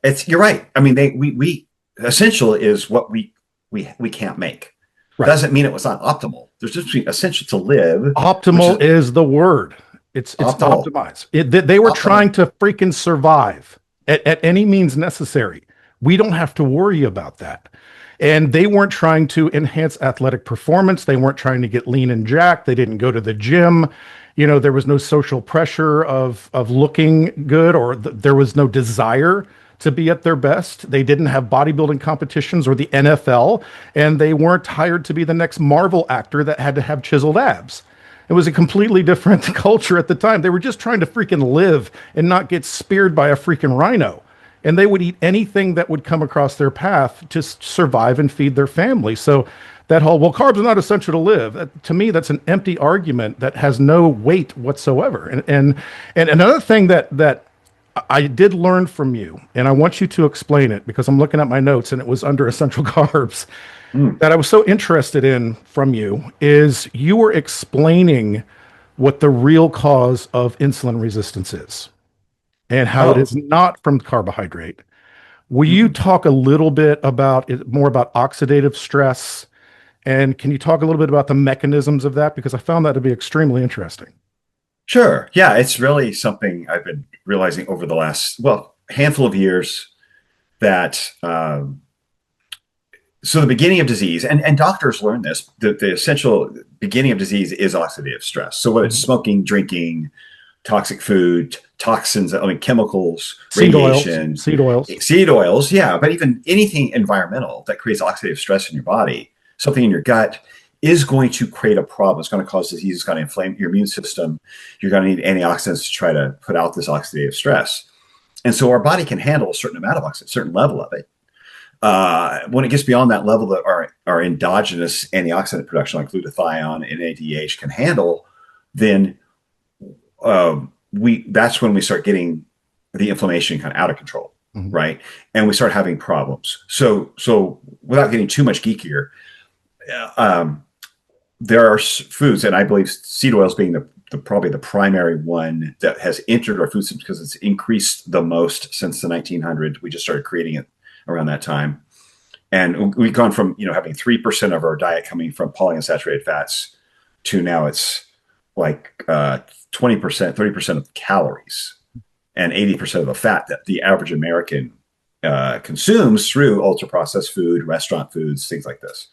It's you're right. I mean, we essential is what we can't make. right. Doesn't mean it was not optimal. There's just between essential to live, which is Optimal is the word. It's optimal. optimized. They were Optimal. trying to freaking survive at any means necessary. We don't have to worry about that. And they weren't trying to enhance athletic performance. They weren't trying to get lean and jacked. They didn't go to the gym. There was no social pressure of looking good, or there was no desire to be at their best. They didn't have bodybuilding competitions or the NFL, and they weren't hired to be the next Marvel actor that had to have chiseled abs. It was a completely different culture at the time. They were just trying to freaking live and not get speared by a freaking rhino. And they would eat anything that would come across their path to survive and feed their family. So that whole, well, carbs are not essential to live. To me, that's an empty argument that has no weight whatsoever. And another thing that I did learn from you, and I want you to explain it because I'm looking at my notes and it was under essential carbs Mm. that I was so interested in from you is you were explaining what the real cause of insulin resistance is and how it Oh. is not from carbohydrate. Will you Mhm. talk a little bit about it, more about oxidative stress? And can you talk a little bit about the mechanisms of that? Because I found that to be extremely interesting. Sure. Yeah, it's really something I've been realizing over the last, well, handful of years that so the beginning of disease, and doctors learn this, the essential beginning of disease is oxidative stress. So whether it's Mhm. smoking, drinking, toxic food, toxins, I mean, chemicals, Seed oils, radiation, seed oils. seed oils, yeah, but even anything environmental that creates oxidative stress in your body, something in your gut is going to create a problem. It's going to cause disease. It's going to inflame your immune system. You're going to need antioxidants to try to put out this oxidative stress. And so our body can handle a certain amount of oxygen, a certain level of it. When it gets beyond that level that our endogenous antioxidant production, like glutathione and ADH, can handle, then we that's when we start getting the inflammation kind of out of control, Mhm. right? And we start having problems. So without getting too much geekier, um, there are foods, and I believe seed oils being probably the primary one that has entered our food system because it's increased the most since the 1900s. We just started creating it around that time, and we've gone from having 3% of our diet coming from polyunsaturated fats to now it's like 20%, 30% of the calories and 80% of the fat that the average American consumes through ultra processed food, restaurant foods, things like this.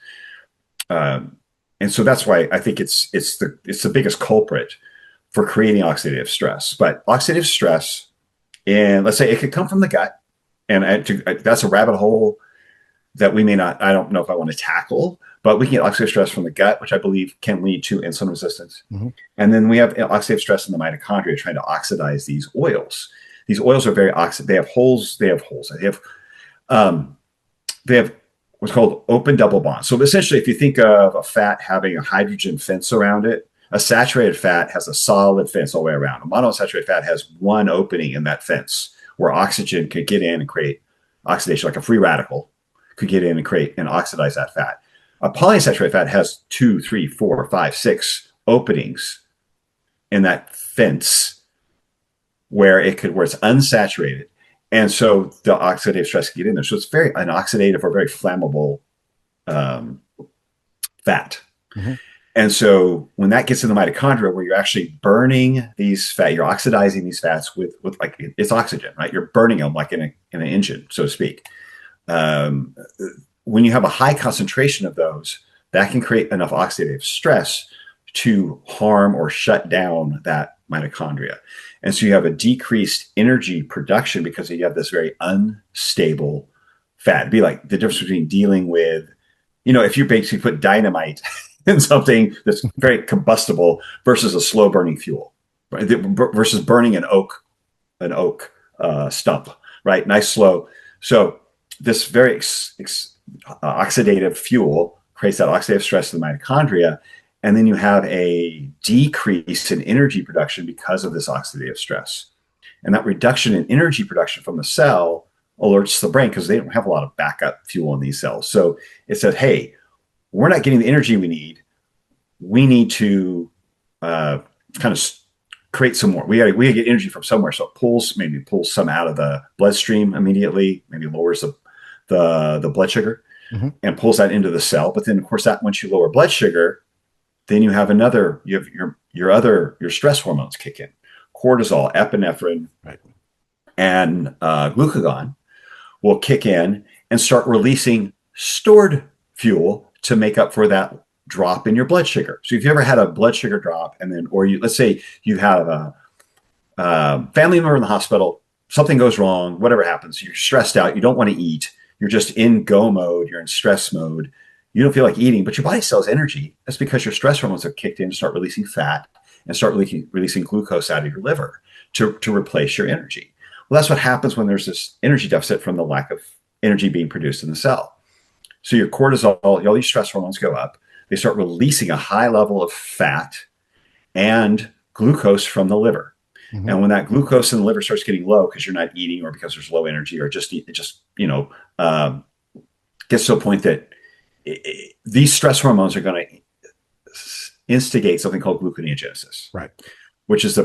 Um, and so that's why I think it's the biggest culprit for creating oxidative stress. But oxidative stress, and let's say it could come from the gut, and that's a rabbit hole that we may not. I don't know if I want to tackle, but we can get oxidative stress from the gut, which I believe can lead to insulin resistance. Mhm. And then we have oxidative stress in the mitochondria trying to oxidize these oils. These oils are very oxidative. They have holes. They have holes. Um, they have what's called open double bonds. So essentially, if you think of a fat having a hydrogen fence around it, a saturated fat has a solid fence all the way around. A monounsaturated fat has one opening in that fence where oxygen could get in and create oxidation, like a free radical could get in and create and oxidize that fat. A polyunsaturated fat has 2, 3, 4, 5, 6 openings in that fence where it's unsaturated. And so the oxidative stress can get in there. So it's an oxidative or very flammable fat. Mm-hmm. And so when that gets in the mitochondria, where you're actually burning these fat, you're oxidizing these fats with like it's oxygen, right? You're burning them like in an engine, so to speak. When you have a high concentration of those, that can create enough oxidative stress to harm or shut down that mitochondria. And so you have a decreased energy production because you have this very unstable fat. It'd be like the difference between dealing with, if you basically put dynamite in something that's very combustible versus a slow burning fuel, right? Versus burning an oak stump, right? Nice slow. So this very oxidative fuel creates that oxidative stress in the mitochondria. And then you have a decrease in energy production because of this oxidative stress. And that reduction in energy production from the cell alerts the brain because they don't have a lot of backup fuel in these cells. So it says, hey, we're not getting the energy we need. We need to kind of create some more. We got to get energy from somewhere. So it maybe pulls some out of the bloodstream immediately, maybe lowers the blood sugar and pulls that into the cell. But then, of course, that once you lower blood sugar, then you have your stress hormones kick in. Cortisol, epinephrine, right, and glucagon will kick in and start releasing stored fuel to make up for that drop in your blood sugar. So if you ever had a blood sugar drop let's say you have a family member in the hospital, something goes wrong, whatever happens, you're stressed out, you don't want to eat, you're just in go mode, you're in stress mode, you don't feel like eating, but your body still has energy. That's because your stress hormones have kicked in to start releasing fat and start releasing glucose out of your liver to replace your energy. Well, that's what happens when there's this energy deficit from the lack of energy being produced in the cell. So your cortisol, all these stress hormones go up. They start releasing a high level of fat and glucose from the liver. Mm-hmm. And when that glucose in the liver starts getting low because you're not eating or because there's low energy or it just gets to a point that these stress hormones are going to instigate something called gluconeogenesis, right? Which is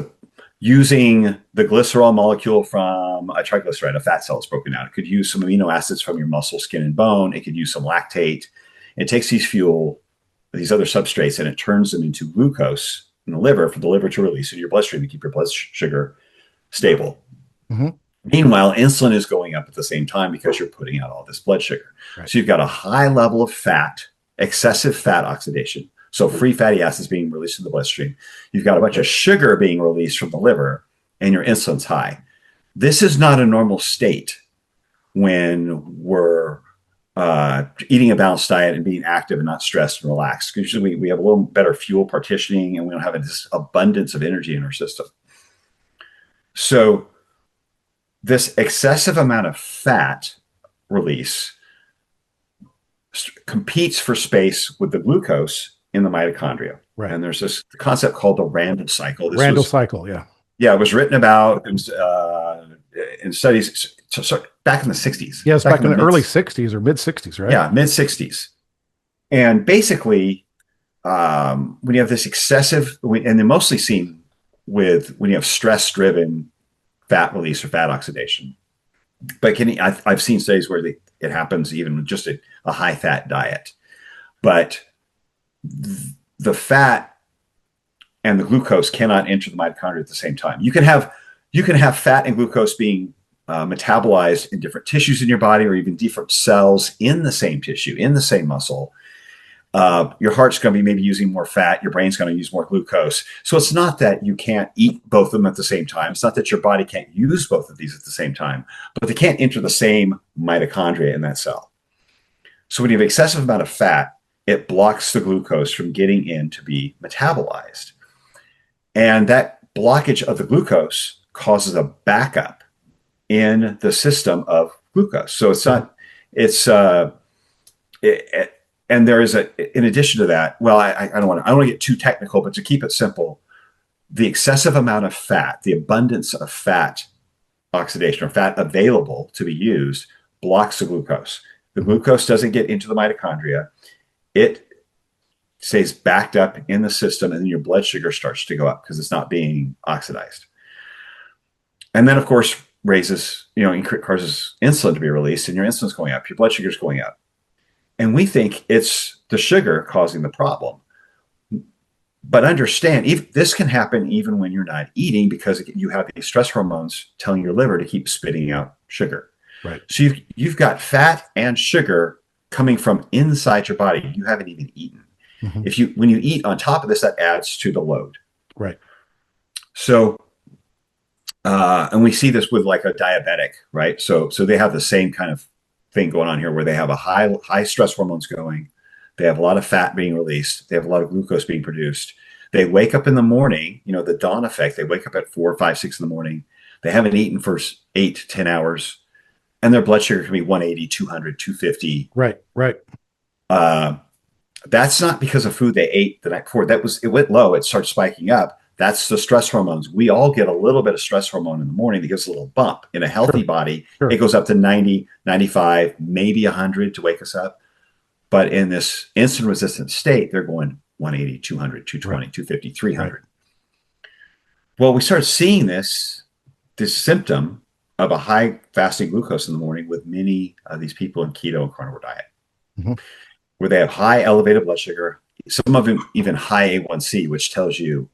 using the glycerol molecule from a triglyceride, a fat cell is broken out. It could use some amino acids from your muscle, skin, and bone. It could use some lactate. It takes these other substrates, and it turns them into glucose in the liver for the liver to release in your bloodstream to keep your blood sugar stable. Mm-hmm. Meanwhile, insulin is going up at the same time because you're putting out all this blood sugar. Right. So you've got a high level of fat, excessive fat oxidation. So free fatty acids being released in the bloodstream. You've got a bunch of sugar being released from the liver, and your insulin's high. This is not a normal state when we're eating a balanced diet and being active and not stressed and relaxed. Usually we have a little better fuel partitioning and we don't have this abundance of energy in our system. So this excessive amount of fat release competes for space with the glucose in the mitochondria. Right. And there's this concept called the Randle cycle. Randle cycle, yeah. Yeah, it was written about in studies back in the 60s. Yeah, it's back in the early 60s or mid 60s, right? Yeah, mid 60s. And basically, when you have this excessive, and they're mostly seen with when you have stress-driven fat release or fat oxidation. But I've seen studies where it happens even with just a high-fat diet. But the fat and the glucose cannot enter the mitochondria at the same time. You can have fat and glucose being metabolized in different tissues in your body or even different cells in the same tissue, in the same muscle. Your heart's going to be maybe using more fat. Your brain's going to use more glucose. So it's not that you can't eat both of them at the same time. It's not that your body can't use both of these at the same time, but they can't enter the same mitochondria in that cell. So when you have excessive amount of fat, it blocks the glucose from getting in to be metabolized. And that blockage of the glucose causes a backup in the system of glucose. So it's not, and there is in addition to that, well, I don't want to get too technical, but to keep it simple, the excessive amount of fat, the abundance of fat oxidation or fat available to be used blocks the glucose. The glucose doesn't get into the mitochondria. It stays backed up in the system, and then your blood sugar starts to go up because it's not being oxidized. And then, of course, causes insulin to be released, and your insulin's going up, your blood sugar's going up. And we think it's the sugar causing the problem. But understand, this can happen even when you're not eating, because you have these stress hormones telling your liver to keep spitting out sugar. Right. So you've got fat and sugar coming from inside your body. You haven't even eaten. Mm-hmm. When you eat on top of this, that adds to the load. Right. So, and we see this with like a diabetic, right? So they have the same kind of thing going on here, where they have a high stress hormones going. They have a lot of fat being released. They have a lot of glucose being produced. They wake up in the morning, the dawn effect. They wake up at 4, 5, 6 in the morning. They haven't eaten for 8 to 10 hours. And their blood sugar can be 180, 200, 250. Right. That's not because of food they ate the night before. It went low. It starts spiking up. That's the stress hormones. We all get a little bit of stress hormone in the morning that gives a little bump. In a healthy body, it goes up to 90, 95, maybe 100 to wake us up. But in this insulin resistant state, they're going 180, 200, 220, 250, 300. Right. Well, we start seeing this symptom of a high fasting glucose in the morning with many of these people in keto and carnivore diet, where they have high elevated blood sugar, some of them even high A1C, which tells you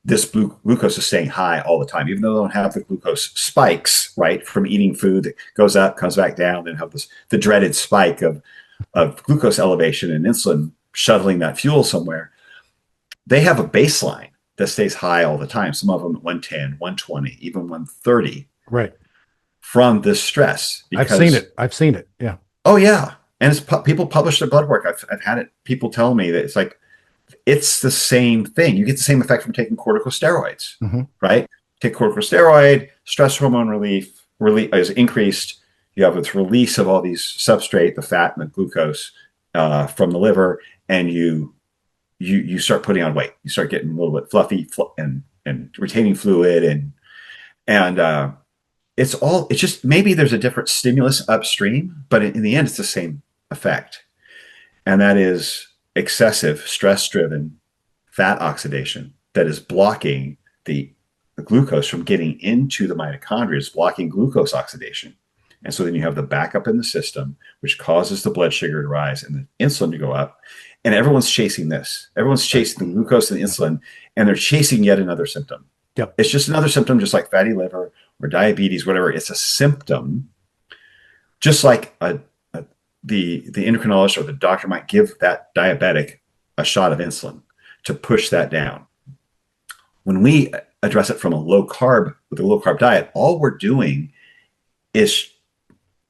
this glucose is staying high all the time, even though they don't have the glucose spikes, right, from eating food that goes up, comes back down, then have the dreaded spike of glucose elevation and insulin shuttling that fuel somewhere. They have a baseline that stays high all the time. Some of them at 110, 120, even 130. Right. From this stress. I've seen it. Yeah. Oh yeah. And people publish their blood work. I've had people tell me that it's the same thing. You get the same effect from taking corticosteroids, right? Take corticosteroid, stress hormone relief is increased. You have this release of all these substrate, the fat and the glucose from the liver, and you start putting on weight. You start getting a little bit fluffy and retaining fluid, and it's just maybe there's a different stimulus upstream, but in the end, it's the same effect, and that is excessive stress-driven fat oxidation that is blocking the glucose from getting into the mitochondria. It's blocking glucose oxidation. And so then you have the backup in the system, which causes the blood sugar to rise and the insulin to go up. And everyone's chasing this. Everyone's chasing the glucose and the insulin, and they're chasing yet another symptom. Yep. It's just another symptom, just like fatty liver or diabetes, whatever. It's a symptom, just like the endocrinologist or the doctor might give that diabetic a shot of insulin to push that down. When we address it from with a low carb diet, all we're doing is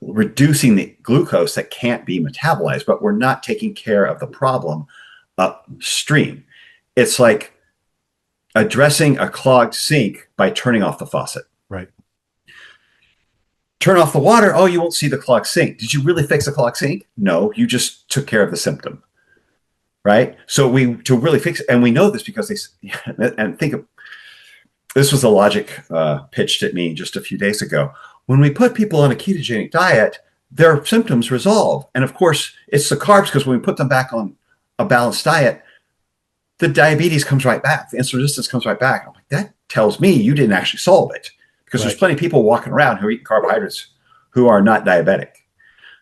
reducing the glucose that can't be metabolized, but we're not taking care of the problem upstream. It's like addressing a clogged sink by turning off the faucet. Right. Turn off the water. Oh, you won't see the clogged sink. Did you really fix the clogged sink? No, you just took care of the symptom. Right. So to really fix it, and we know this because this was a logic pitched at me just a few days ago. When we put people on a ketogenic diet, their symptoms resolve. And of course, it's the carbs, because when we put them back on a balanced diet, the diabetes comes right back. The insulin resistance comes right back. I'm like, that tells me you didn't actually solve it, because there's plenty of people walking around who are eating carbohydrates who are not diabetic.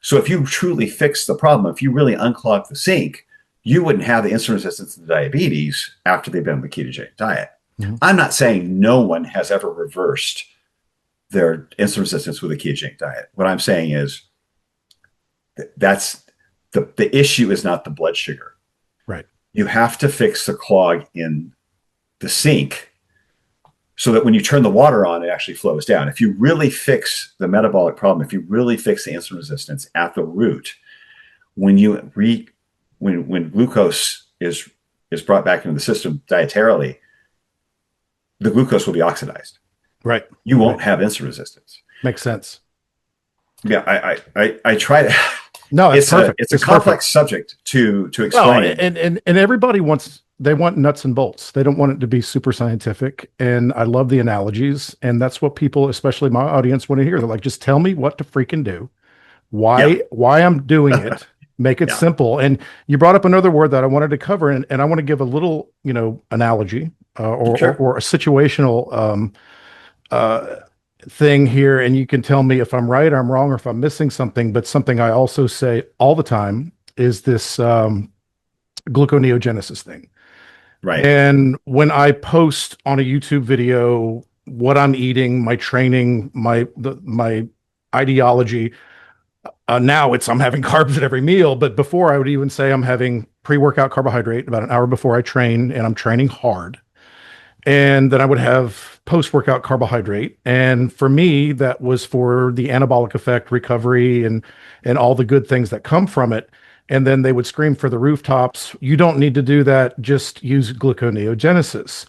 So if you truly fix the problem, if you really unclog the sink, you wouldn't have the insulin resistance and the diabetes after they've been on the ketogenic diet. Mm-hmm. I'm not saying no one has ever reversed their insulin resistance with a ketogenic diet. What I'm saying is that's the issue is not the blood sugar. Right. You have to fix the clog in the sink so that when you turn the water on, it actually flows down. If you really fix the metabolic problem, if you really fix the insulin resistance at the root, when glucose is brought back into the system dietarily, the glucose will be oxidized. Right. You won't have insulin resistance. Makes sense. Yeah, I try to. No, it's perfect. It's a complex subject to explain. And everybody want nuts and bolts. They don't want it to be super scientific. And I love the analogies. And that's what people, especially my audience, want to hear. They're like, just tell me what to freaking do, why I'm doing it, Make it Yeah. simple. And you brought up another word that I wanted to cover, and I want to give a little, analogy Sure. or a situational uh, thing here, and you can tell me if I'm right, I'm wrong, or if I'm missing something. But something I also say all the time is this gluconeogenesis thing. Right. And when I post on a YouTube video what I'm eating, my training, my ideology, now I'm having carbs at every meal. But before I would even say I'm having pre-workout carbohydrate about an hour before I train, and I'm training hard. And then I would have post-workout carbohydrate. And for me, that was for the anabolic effect, recovery, and all the good things that come from it. And then they would scream for the rooftops, you don't need to do that, just use gluconeogenesis.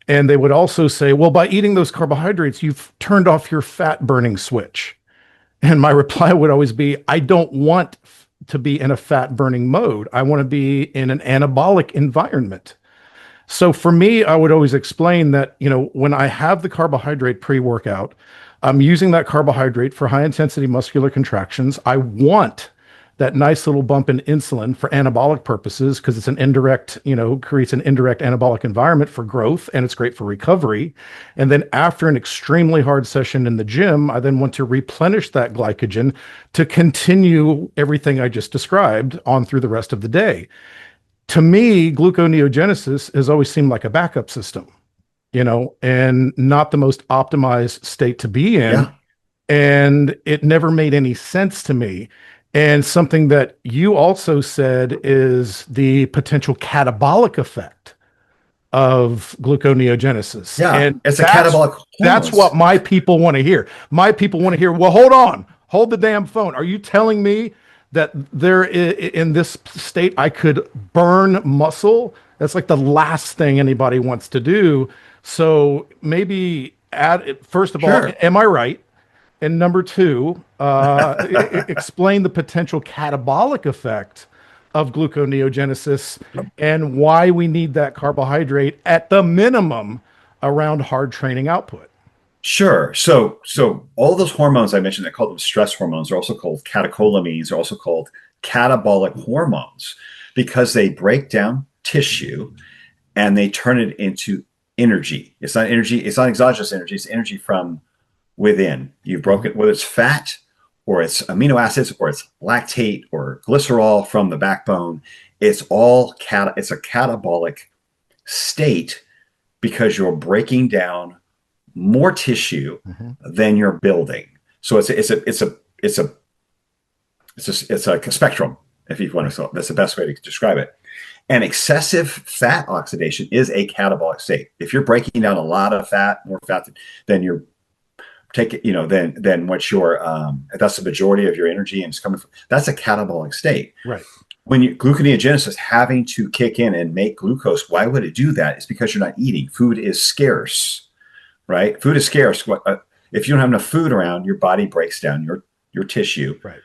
And they would also say, well, by eating those carbohydrates, you've turned off your fat burning switch. And my reply would always be, I don't want to be in a fat burning mode. I want to be in an anabolic environment. So for me, I would always explain that, when I have the carbohydrate pre-workout, I'm using that carbohydrate for high intensity muscular contractions. I want that nice little bump in insulin for anabolic purposes because it's an indirect, creates an indirect anabolic environment for growth, and it's great for recovery. And then after an extremely hard session in the gym, I then want to replenish that glycogen to continue everything I just described on through the rest of the day. To me, gluconeogenesis has always seemed like a backup system, and not the most optimized state to be in. Yeah. And it never made any sense to me. And something that you also said is the potential catabolic effect of gluconeogenesis. Yeah. And It's a that's catabolic that's what hormones. my people want to hear. My people want to hear, well, hold on, hold the damn phone. Are you telling me that in this state I could burn muscle? That's like the last thing anybody wants to do. So maybe first of all, Sure. am I right? And number two, explain the potential catabolic effect of gluconeogenesis and why we need that carbohydrate at the minimum around hard training output. Sure. So all those hormones I mentioned, I call them stress hormones, are also called catecholamines, are also called catabolic hormones because they break down tissue and they turn it into energy. It's not energy, it's not exogenous energy, it's energy from within. You've broken, whether it's fat or it's amino acids or it's lactate or glycerol from the backbone. It's all it's a catabolic state because you're breaking down more tissue than you're building. So it's a spectrum, if you want to. That's the best way to describe it. And excessive fat oxidation is a catabolic state. If you're breaking down a lot of fat, more fat than you're taking, then what that's the majority of your energy and it's coming from, that's a catabolic state. Right. When gluconeogenesis having to kick in and make glucose, why would it do that? It's because you're not eating. Food is scarce, right? Food is scarce. If you don't have enough food around, your body breaks down your tissue. Right.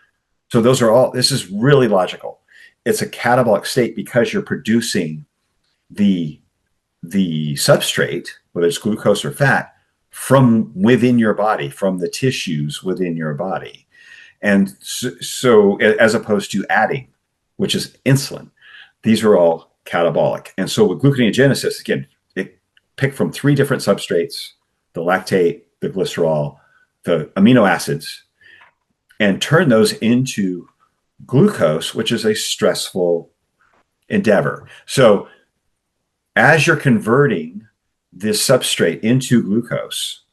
So this is really logical. It's a catabolic state because you're producing the substrate, whether it's glucose or fat, from within your body, from the tissues within your body. And so as opposed to adding, which is insulin, these are all catabolic. And so with gluconeogenesis, again, it picked from 3 different substrates, the lactate, the glycerol, the amino acids, and turn those into glucose, which is a stressful endeavor. So as you're converting this substrate into glucose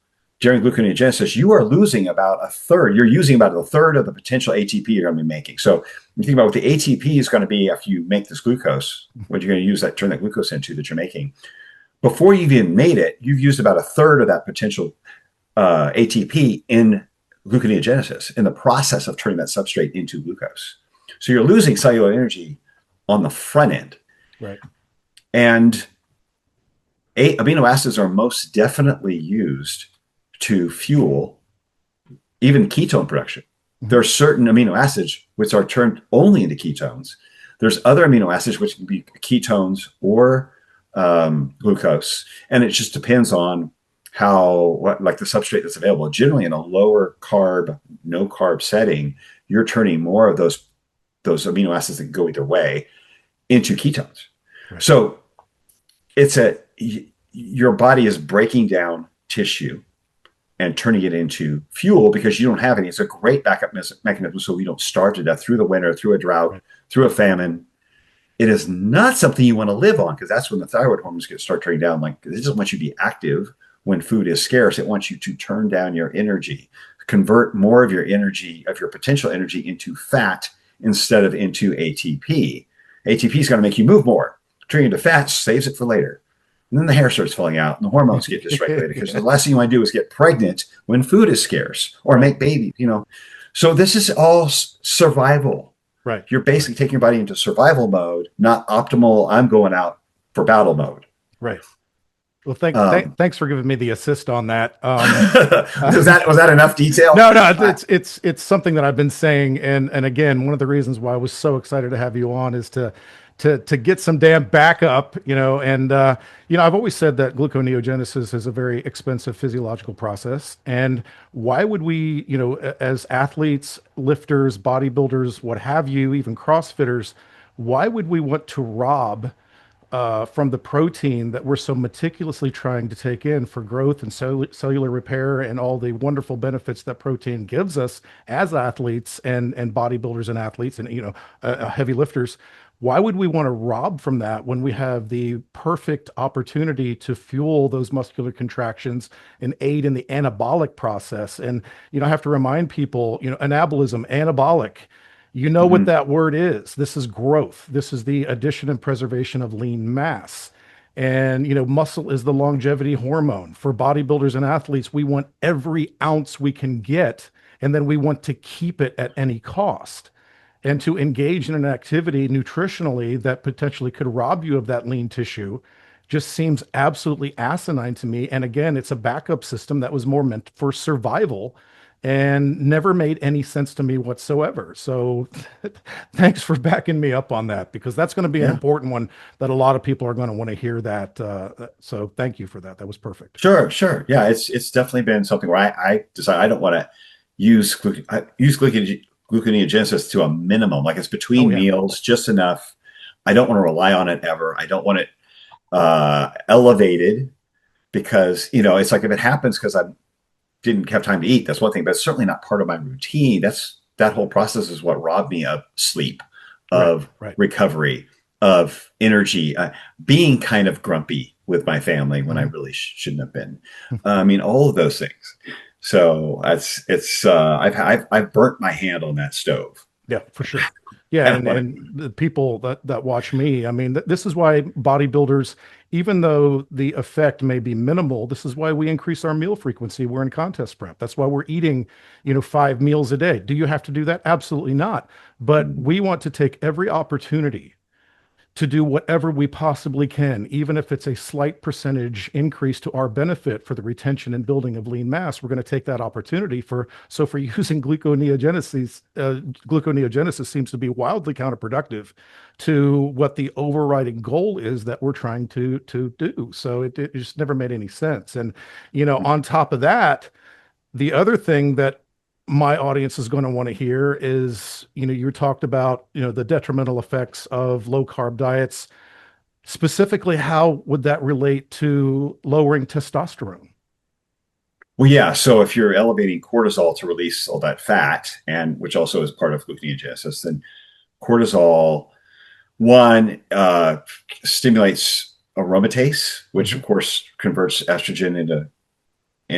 during gluconeogenesis, you are losing about a third. You're using about a third of the potential ATP you're going to be making. So you think about what the ATP is going to be after you make this glucose, what you're going to use turn that glucose into that you're making. Before you've even made it, you've used about a third of that potential ATP in gluconeogenesis, in the process of turning that substrate into glucose. So you're losing cellular energy on the front end. Right. And amino acids are most definitely used to fuel even ketone production. There are certain amino acids which are turned only into ketones. There's other amino acids which can be ketones or glucose, and it just depends on like the substrate that's available. Generally, in a lower carb, no carb setting, you're turning more of those those amino acids that go either way into ketones. Right. So your body is breaking down tissue and turning it into fuel because you don't have any. It's a great backup mechanism so we don't starve to death through the winter, through a drought, Right. through a famine. It is not something you want to live on because that's when the thyroid hormones start turning down. Like, it doesn't want you to be active when food is scarce. It wants you to turn down your energy, convert more of your energy, of your potential energy, into fat instead of into ATP. ATP is going to make you move more. Turning into fat saves it for later. And then the hair starts falling out and the hormones get dysregulated because the last thing you want to do is get pregnant when food is scarce or make babies, So this is all survival. Right. You're basically taking your body into survival mode, not optimal, I'm going out for battle mode. Right. Well, thanks for giving me the assist on that. Was that enough detail? No, it's something that I've been saying, and again, one of the reasons why I was so excited to have you on is to get some damn backup, and I've always said that gluconeogenesis is a very expensive physiological process, and why would we, as athletes, lifters, bodybuilders, what have you, even CrossFitters, why would we want to rob from the protein that we're so meticulously trying to take in for growth and cellular repair and all the wonderful benefits that protein gives us as athletes and bodybuilders and athletes and heavy lifters? Why would we want to rob from that when we have the perfect opportunity to fuel those muscular contractions and aid in the anabolic process? And I have to remind people, anabolism, anabolic. You know what that word is. This is growth. This is the addition and preservation of lean mass. And, muscle is the longevity hormone. For bodybuilders and athletes, we want every ounce we can get, and then we want to keep it at any cost. And to engage in an activity nutritionally that potentially could rob you of that lean tissue just seems absolutely asinine to me. And again, it's a backup system that was more meant for survival and never made any sense to me whatsoever. So thanks for backing me up on that, because that's going to be an important one that a lot of people are going to want to hear that. So thank you for that. That was perfect. Sure. Yeah, it's definitely been something where I decide I don't want to use gluconeogenesis to a minimum. Like, it's between meals, just enough. I don't want to rely on it ever. I don't want it elevated because, it's like if it happens because I didn't have time to eat, that's one thing, but it's certainly not part of my routine. That whole process is what robbed me of sleep, of recovery, of energy, being kind of grumpy with my family when I really shouldn't have been. I mean, all of those things. So I've burnt my hand on that stove. Yeah, for sure. Yeah, and the people that watch me, I mean, this is why bodybuilders, even though the effect may be minimal, this is why we increase our meal frequency. We're in contest prep. That's why we're eating, 5 meals a day. Do you have to do that? Absolutely not. But we want to take every opportunity to do whatever we possibly can, even if it's a slight percentage increase to our benefit for the retention and building of lean mass. We're going to take that opportunity for using gluconeogenesis. Gluconeogenesis seems to be wildly counterproductive to what the overriding goal is that we're trying to do. So it just never made any sense. And, on top of that, the other thing that my audience is going to want to hear is, you talked about, the detrimental effects of low carb diets. Specifically, how would that relate to lowering testosterone? Well, yeah. So if you're elevating cortisol to release all that fat, and which also is part of gluconeogenesis, then cortisol, one, stimulates aromatase, which of course converts estrogen into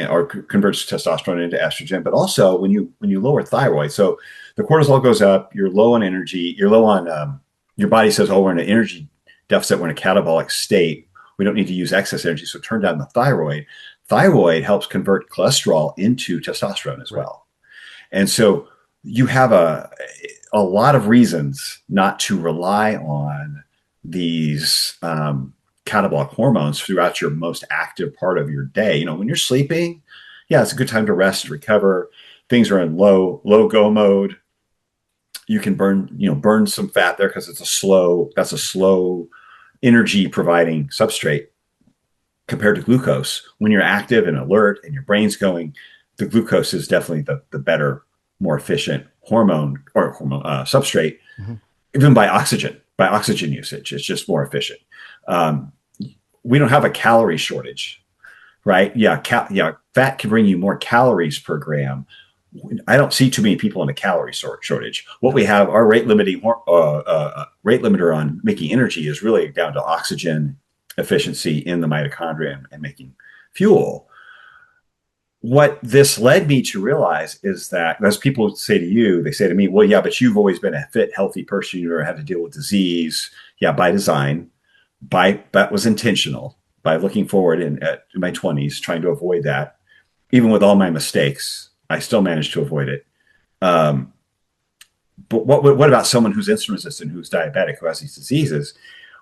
or converts testosterone into estrogen. But also when you lower thyroid, so the cortisol goes up, you're low on energy, you're low on your body says, oh, we're in an energy deficit, we're in a catabolic state, we don't need to use excess energy, so turn down the thyroid. Thyroid helps convert cholesterol into testosterone as well. And so you have a lot of reasons not to rely on these catabolic hormones throughout your most active part of your day. When you're sleeping, it's a good time to rest, recover. Things are in low go mode. You can burn some fat there because that's a slow energy providing substrate compared to glucose. When you're active and alert and your brain's going, the glucose is definitely the better, more efficient hormone substrate. Mhm. even by oxygen usage. It's just more efficient. Um, we don't have a calorie shortage, right? Yeah, fat can bring you more calories per gram. I don't see too many people in a calorie shortage. What No. we have, our rate limiter on making energy is really down to oxygen efficiency in the mitochondria and making fuel. What this led me to realize is that, as people say to you, they say to me, well, yeah, but you've always been a fit, healthy person. You never had to deal with disease. Yeah, by design, that was intentional, by looking forward in my 20s, trying to avoid that. Even with all my mistakes, I still managed to avoid it. Um, but what about someone who's insulin resistant, who's diabetic, who has these diseases?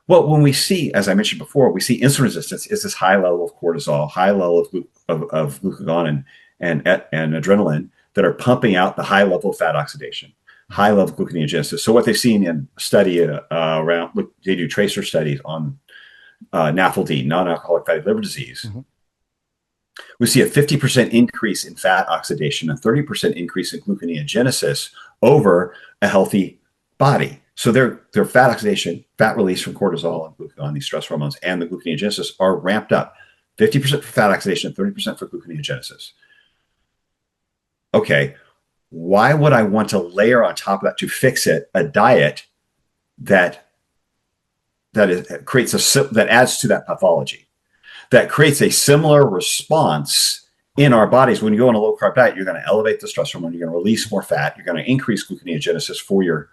Well, when we see, as I mentioned before, we see insulin resistance is this high level of cortisol, high level of glucagon and adrenaline that are pumping out the high level of fat oxidation, high level of gluconeogenesis. So what they've seen in study around, they do tracer studies on NAFLD, non-alcoholic fatty liver disease. Mm-hmm. We see a 50% increase in fat oxidation, a 30% increase in gluconeogenesis over a healthy body. So their fat oxidation, fat release from cortisol and glucagon, these stress hormones, and the gluconeogenesis are ramped up. 50% for fat oxidation, 30% for gluconeogenesis. Okay, why would I want to layer on top of that to fix it a diet that that adds to that pathology, that creates a similar response in our bodies? When you go on a low carb diet, you're going to elevate the stress hormone, you're going to release more fat, you're going to increase gluconeogenesis for your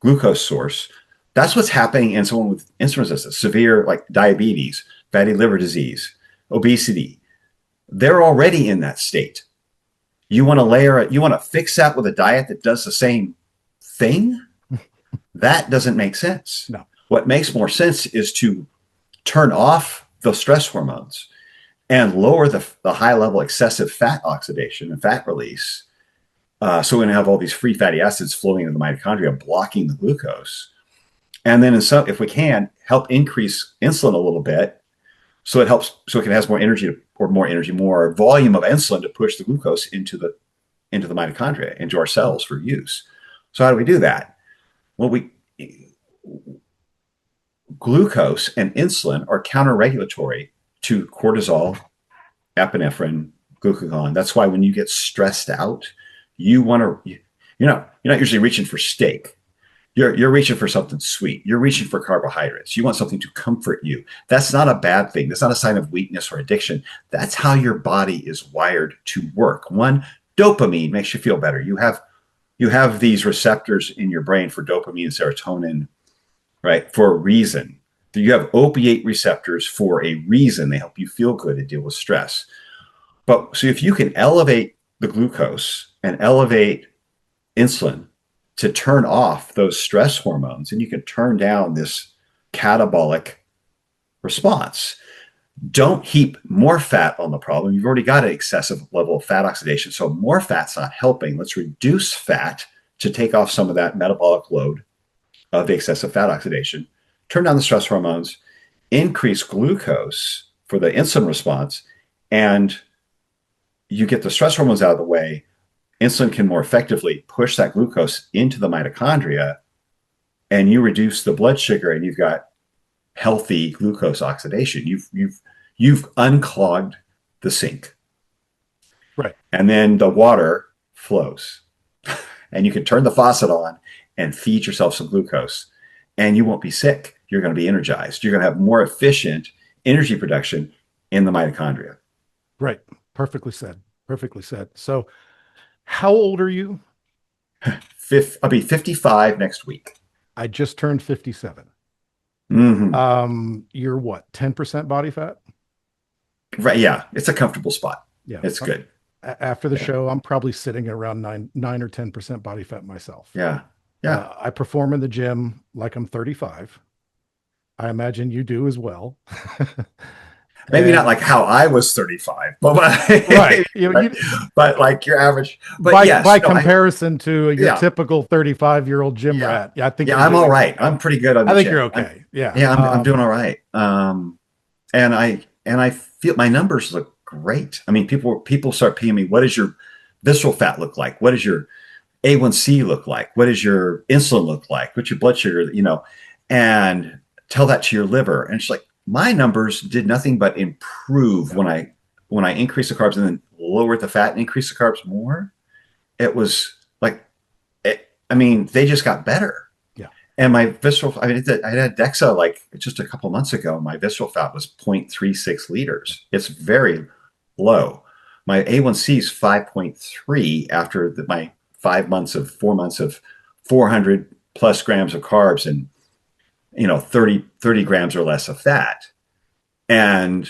glucose source. That's what's happening in someone with insulin resistance, severe like diabetes, fatty liver disease, obesity. They're already in that state. You want to layer it, you want to fix that with a diet that does the same thing? That doesn't make sense. No. What makes more sense is to turn off the stress hormones and lower the high level excessive fat oxidation and fat release. So we're going to have all these free fatty acids flowing into the mitochondria, blocking the glucose. And then if we can, help increase insulin a little bit, so it helps, so it has more energy, more volume of insulin to push the glucose into the mitochondria, into our cells for use. So how do we do that? Well, glucose and insulin are counter-regulatory to cortisol, epinephrine, glucagon. That's why when you get stressed out, you're not usually reaching for steak. You're reaching for something sweet. You're reaching for carbohydrates. You want something to comfort you. That's not a bad thing. That's not a sign of weakness or addiction. That's how your body is wired to work. One, dopamine makes you feel better. You have these receptors in your brain for dopamine and serotonin, right? For a reason. You have opiate receptors for a reason. They help you feel good and deal with stress. But so if you can elevate the glucose and elevate insulin to turn off those stress hormones, and you can turn down this catabolic response. Don't heap more fat on the problem. You've already got an excessive level of fat oxidation, so more fat's not helping. Let's reduce fat to take off some of that metabolic load of the excessive fat oxidation, turn down the stress hormones, increase glucose for the insulin response, and you get the stress hormones out of the way. Insulin can more effectively push that glucose into the mitochondria, and you reduce the blood sugar, and you've got healthy glucose oxidation. You've unclogged the sink, Right? And then the water flows, and you can turn the faucet on and feed yourself some glucose, and you won't be sick. You're going to be energized. You're going to have more efficient energy production in the mitochondria. Right. Perfectly said. Perfectly said. So, how old are you? I'll be 55 next week. I just turned 57. Mm-hmm. You're what, 10% body fat? Right. Yeah. It's a comfortable spot. Yeah. It's good. After the show, I'm probably sitting at around 9 or 10% body fat myself. Yeah. Yeah. I perform in the gym like I'm 35. I imagine you do as well. Maybe not like how I was 35, but right. But like your average. But by comparison to your typical 35-year-old gym rat. Yeah, I think I'm all right. I'm pretty good on the I think gym. you're okay. I'm doing all right. And I feel my numbers look great. I mean, people start paying me, what does your visceral fat look like? What is your A1C look like? What does your insulin look like? What's your blood sugar? And tell that to your liver. And it's like my numbers did nothing but improve Yeah. when I increased the carbs and then lowered the fat and increased the carbs more. It was like, I mean, they just got better. Yeah. And my visceral, I mean, I had DEXA like just a couple months ago. My visceral fat was 0.36 liters. It's very low. My A1C is 5.3 after my 4 months of 400 plus grams of carbs and 30 grams or less of fat. And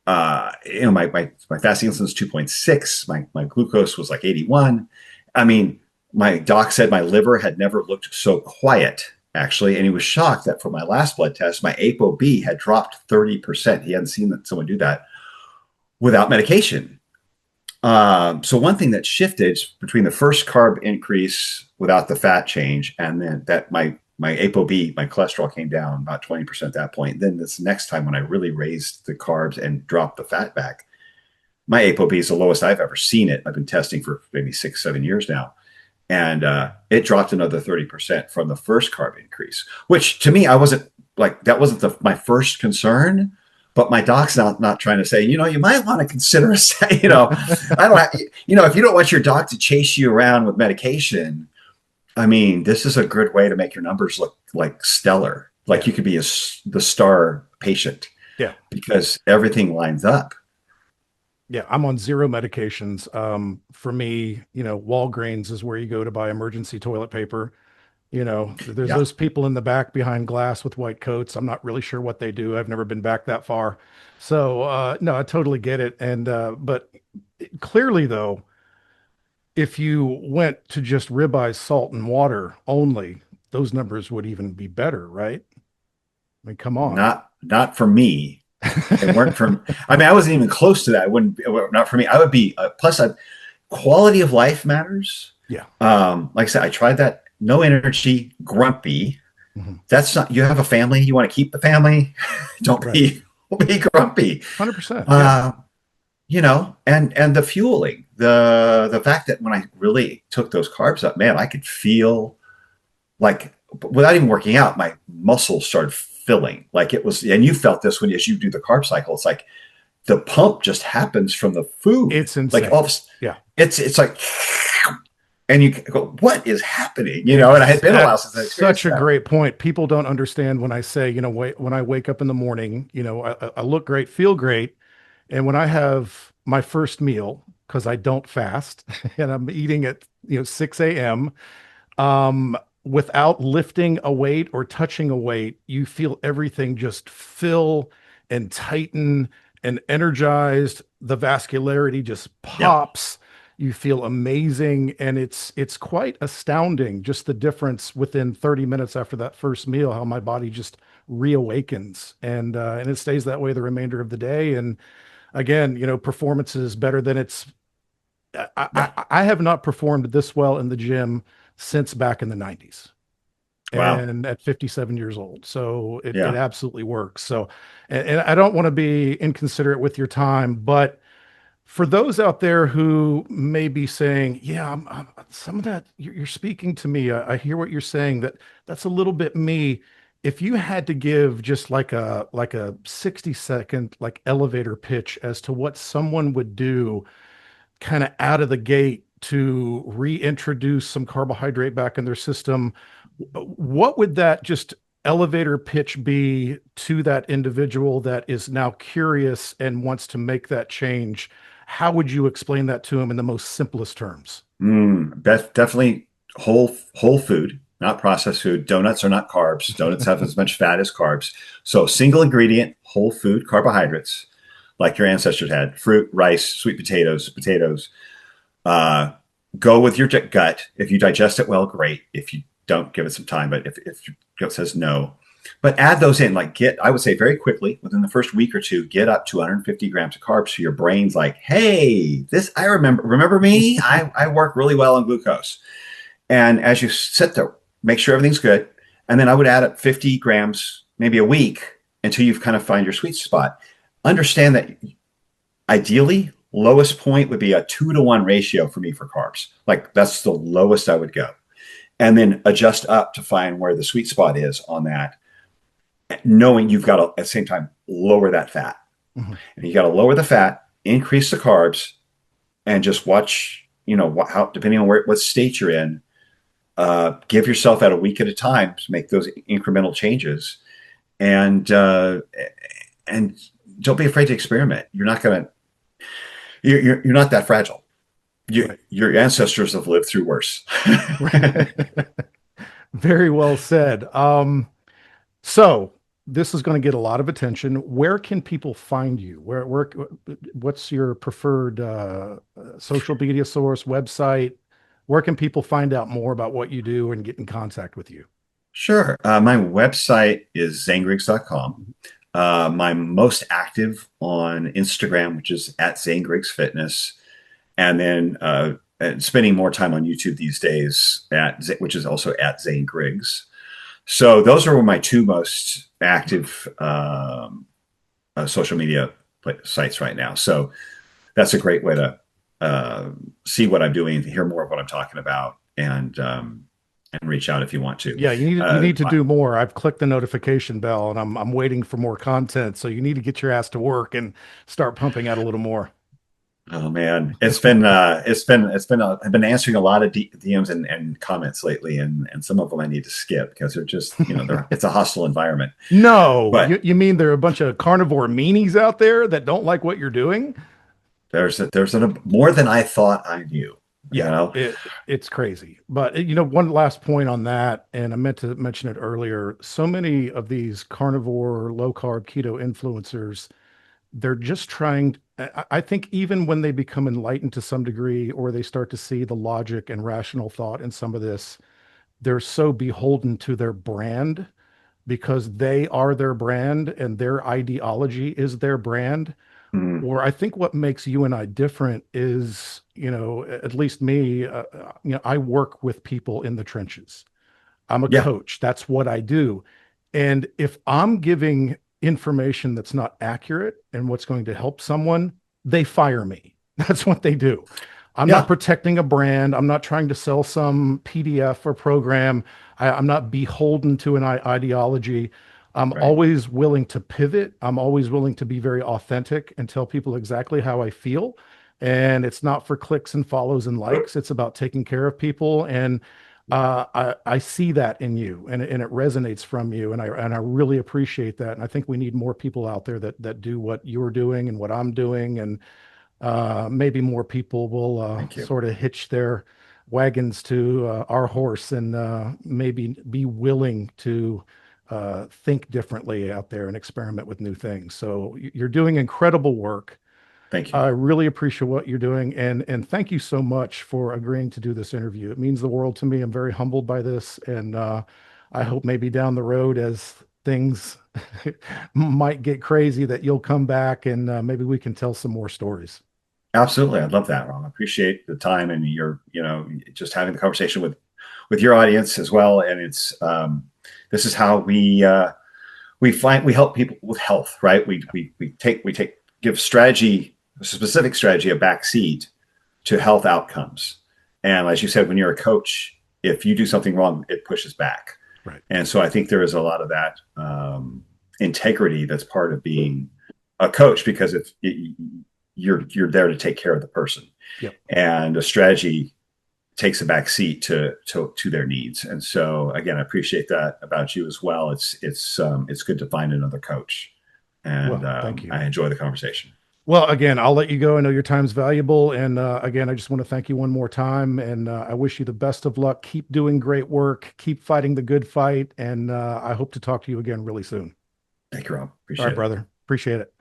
my fasting insulin is 2.6. My glucose was like 81. I mean, my doc said my liver had never looked so quiet, actually, and he was shocked that for my last blood test, my ApoB had dropped 30%. He hadn't seen someone do that without medication. So one thing that shifted between the first carb increase without the fat change, and then that my ApoB, my cholesterol came down about 20% at that point. Then this next time when I really raised the carbs and dropped the fat back, my ApoB is the lowest I've ever seen it. I've been testing for maybe 6-7 years now. And it dropped another 30% from the first carb increase, which to me, I wasn't like, that wasn't my first concern. But my doc's not trying to say, you might want to consider, I don't, if you don't want your doc to chase you around with medication, I mean, this is a good way to make your numbers look like stellar. Like you could be the star patient. Yeah. Because everything lines up. Yeah, I'm on zero medications. For me, Walgreens is where you go to buy emergency toilet paper. There's Yeah. those people in the back behind glass with white coats. I'm not really sure what they do. I've never been back that far. So, no, I totally get it. And, but clearly though, if you went to just ribeye, salt and water only, those numbers would even be better, right? I mean, come on. Not for me. It weren't from, I mean, I wasn't even close to that. Not for me. I would be, quality of life matters. Yeah. Like I said, I tried that. No energy, grumpy. Mm-hmm. That's not, you have a family. You want to keep the family. Don't be grumpy. 100%. Yeah. And the fueling, the fact that when I really took those carbs up, man, I could feel like without even working out, my muscles started filling like it was. And you felt this as you do the carb cycle. It's like the pump just happens from the food. It's insane. Like yeah, it's like, and you go, what is happening? And I had been a while since I experienced such a that. great point. People don't understand when I say, when I wake up in the morning, I look great, feel great. And when I have my first meal, because I don't fast and I'm eating at, 6 a.m., without lifting a weight or touching a weight, you feel everything just fill and tighten and energized. The vascularity just pops. Yep. You feel amazing. And it's quite astounding, just the difference within 30 minutes after that first meal, how my body just reawakens. And it stays that way the remainder of the day. And again, performance is better than I have not performed this well in the gym since back in the 90s. Wow. And at 57 years old. So it absolutely works. So, and I don't want to be inconsiderate with your time, but for those out there who may be saying, yeah, some of that you're speaking to me. I hear what you're saying, that's a little bit me. If you had to give just like a 60-second like elevator pitch as to what someone would do kind of out of the gate to reintroduce some carbohydrate back in their system, what would that just elevator pitch be to that individual that is now curious and wants to make that change? How would you explain that to them in the most simplest terms? Definitely whole food, not processed food. Donuts are not carbs. Donuts have as much fat as carbs. So single ingredient, whole food carbohydrates, like your ancestors had: fruit, rice, sweet potatoes. Go with your gut. If you digest it well, great. If you don't, give it some time. But if your gut says no, but add those in. I would say very quickly, within the first week or two, get up to 150 grams of carbs. So your brain's like, hey, I remember me. I work really well on glucose. And as you sit there, make sure everything's good. And then I would add up 50 grams, maybe a week, until you've kind of find your sweet spot. Understand that ideally, lowest point would be a 2-to-1 ratio for me for carbs. Like that's the lowest I would go. And then adjust up to find where the sweet spot is on that, knowing you've got to at the same time lower that fat. Mhm. And you got to lower the fat, increase the carbs, and just watch, how, depending on what state you're in, give yourself at a week at a time to make those incremental changes. And don't be afraid to experiment. You're not going to, you're not that fragile. Right. Your ancestors have lived through worse. Very well said. So this is going to get a lot of attention. Where can people find you? What's your preferred social media source, website? Where can people find out more about what you do and get in contact with you? Sure. My website is zanegriggs.com. I'm most active on Instagram, which is at Zane Griggs Fitness, and then and spending more time on YouTube these days which is also at Zane Griggs. So those are my two most active social media sites right now. So that's a great way to see what I'm doing, hear more of what I'm talking about, and reach out if you want to. Yeah, you need to do more. I've clicked the notification bell and I'm waiting for more content. So you need to get your ass to work and start pumping out a little more. Oh man, I've been answering a lot of DMs and comments lately, and some of them I need to skip because they're just it's a hostile environment. No, But you mean there are a bunch of carnivore meanies out there that don't like what you're doing? there's more than I thought I knew. You Yeah, know, it's crazy. But one last point on that, and I meant to mention it earlier. So many of these carnivore, low carb, keto influencers, they're just trying. I think even when they become enlightened to some degree, or they start to see the logic and rational thought in some of this, they're so beholden to their brand because they are their brand and their ideology is their brand. mm, Or I think what makes you and I different is, at least me, I work with people in the trenches. I'm a yeah, coach. That's what I do. And if I'm giving information that's not accurate and what's going to help someone, they fire me. That's what they do. I'm not yeah, protecting a brand. I'm not trying to sell some PDF or program. I'm not beholden to an ideology. I'm right, always willing to pivot. I'm always willing to be very authentic and tell people exactly how I feel. And it's not for clicks and follows and likes. It's about taking care of people. And I see that in you, and it resonates from you, and I really appreciate that. And I think we need more people out there that do what you're doing and what I'm doing, and maybe more people will thank you, sort of hitch their wagons to our horse and maybe be willing to think differently out there and experiment with new things. So you're doing incredible work. thank you, I really appreciate what you're doing, and thank you so much for agreeing to do this interview. It means the world to me. I'm very humbled by this, and I hope maybe down the road as things might get crazy that you'll come back and maybe we can tell some more stories. absolutely. I love that, Ron. I appreciate the time and just having the conversation with your audience as well. And it's this is how we help people with health, right? We give strategy, a specific strategy, a backseat to health outcomes. And as you said, when you're a coach, if you do something wrong, it pushes back. Right. And so I think there is a lot of that integrity that's part of being a coach, because if you're there to take care of the person, Yep. and a strategy takes a back seat to their needs. And so again, I appreciate that about you as well. It's good to find another coach, and Well, thank you. I enjoy the conversation. Well, again, I'll let you go. I know your time's valuable. And again, I just want to thank you one more time. And I wish you the best of luck. Keep doing great work. Keep fighting the good fight. And I hope to talk to you again really soon. Thank you, Rob. All right, Appreciate it. brother. Appreciate it.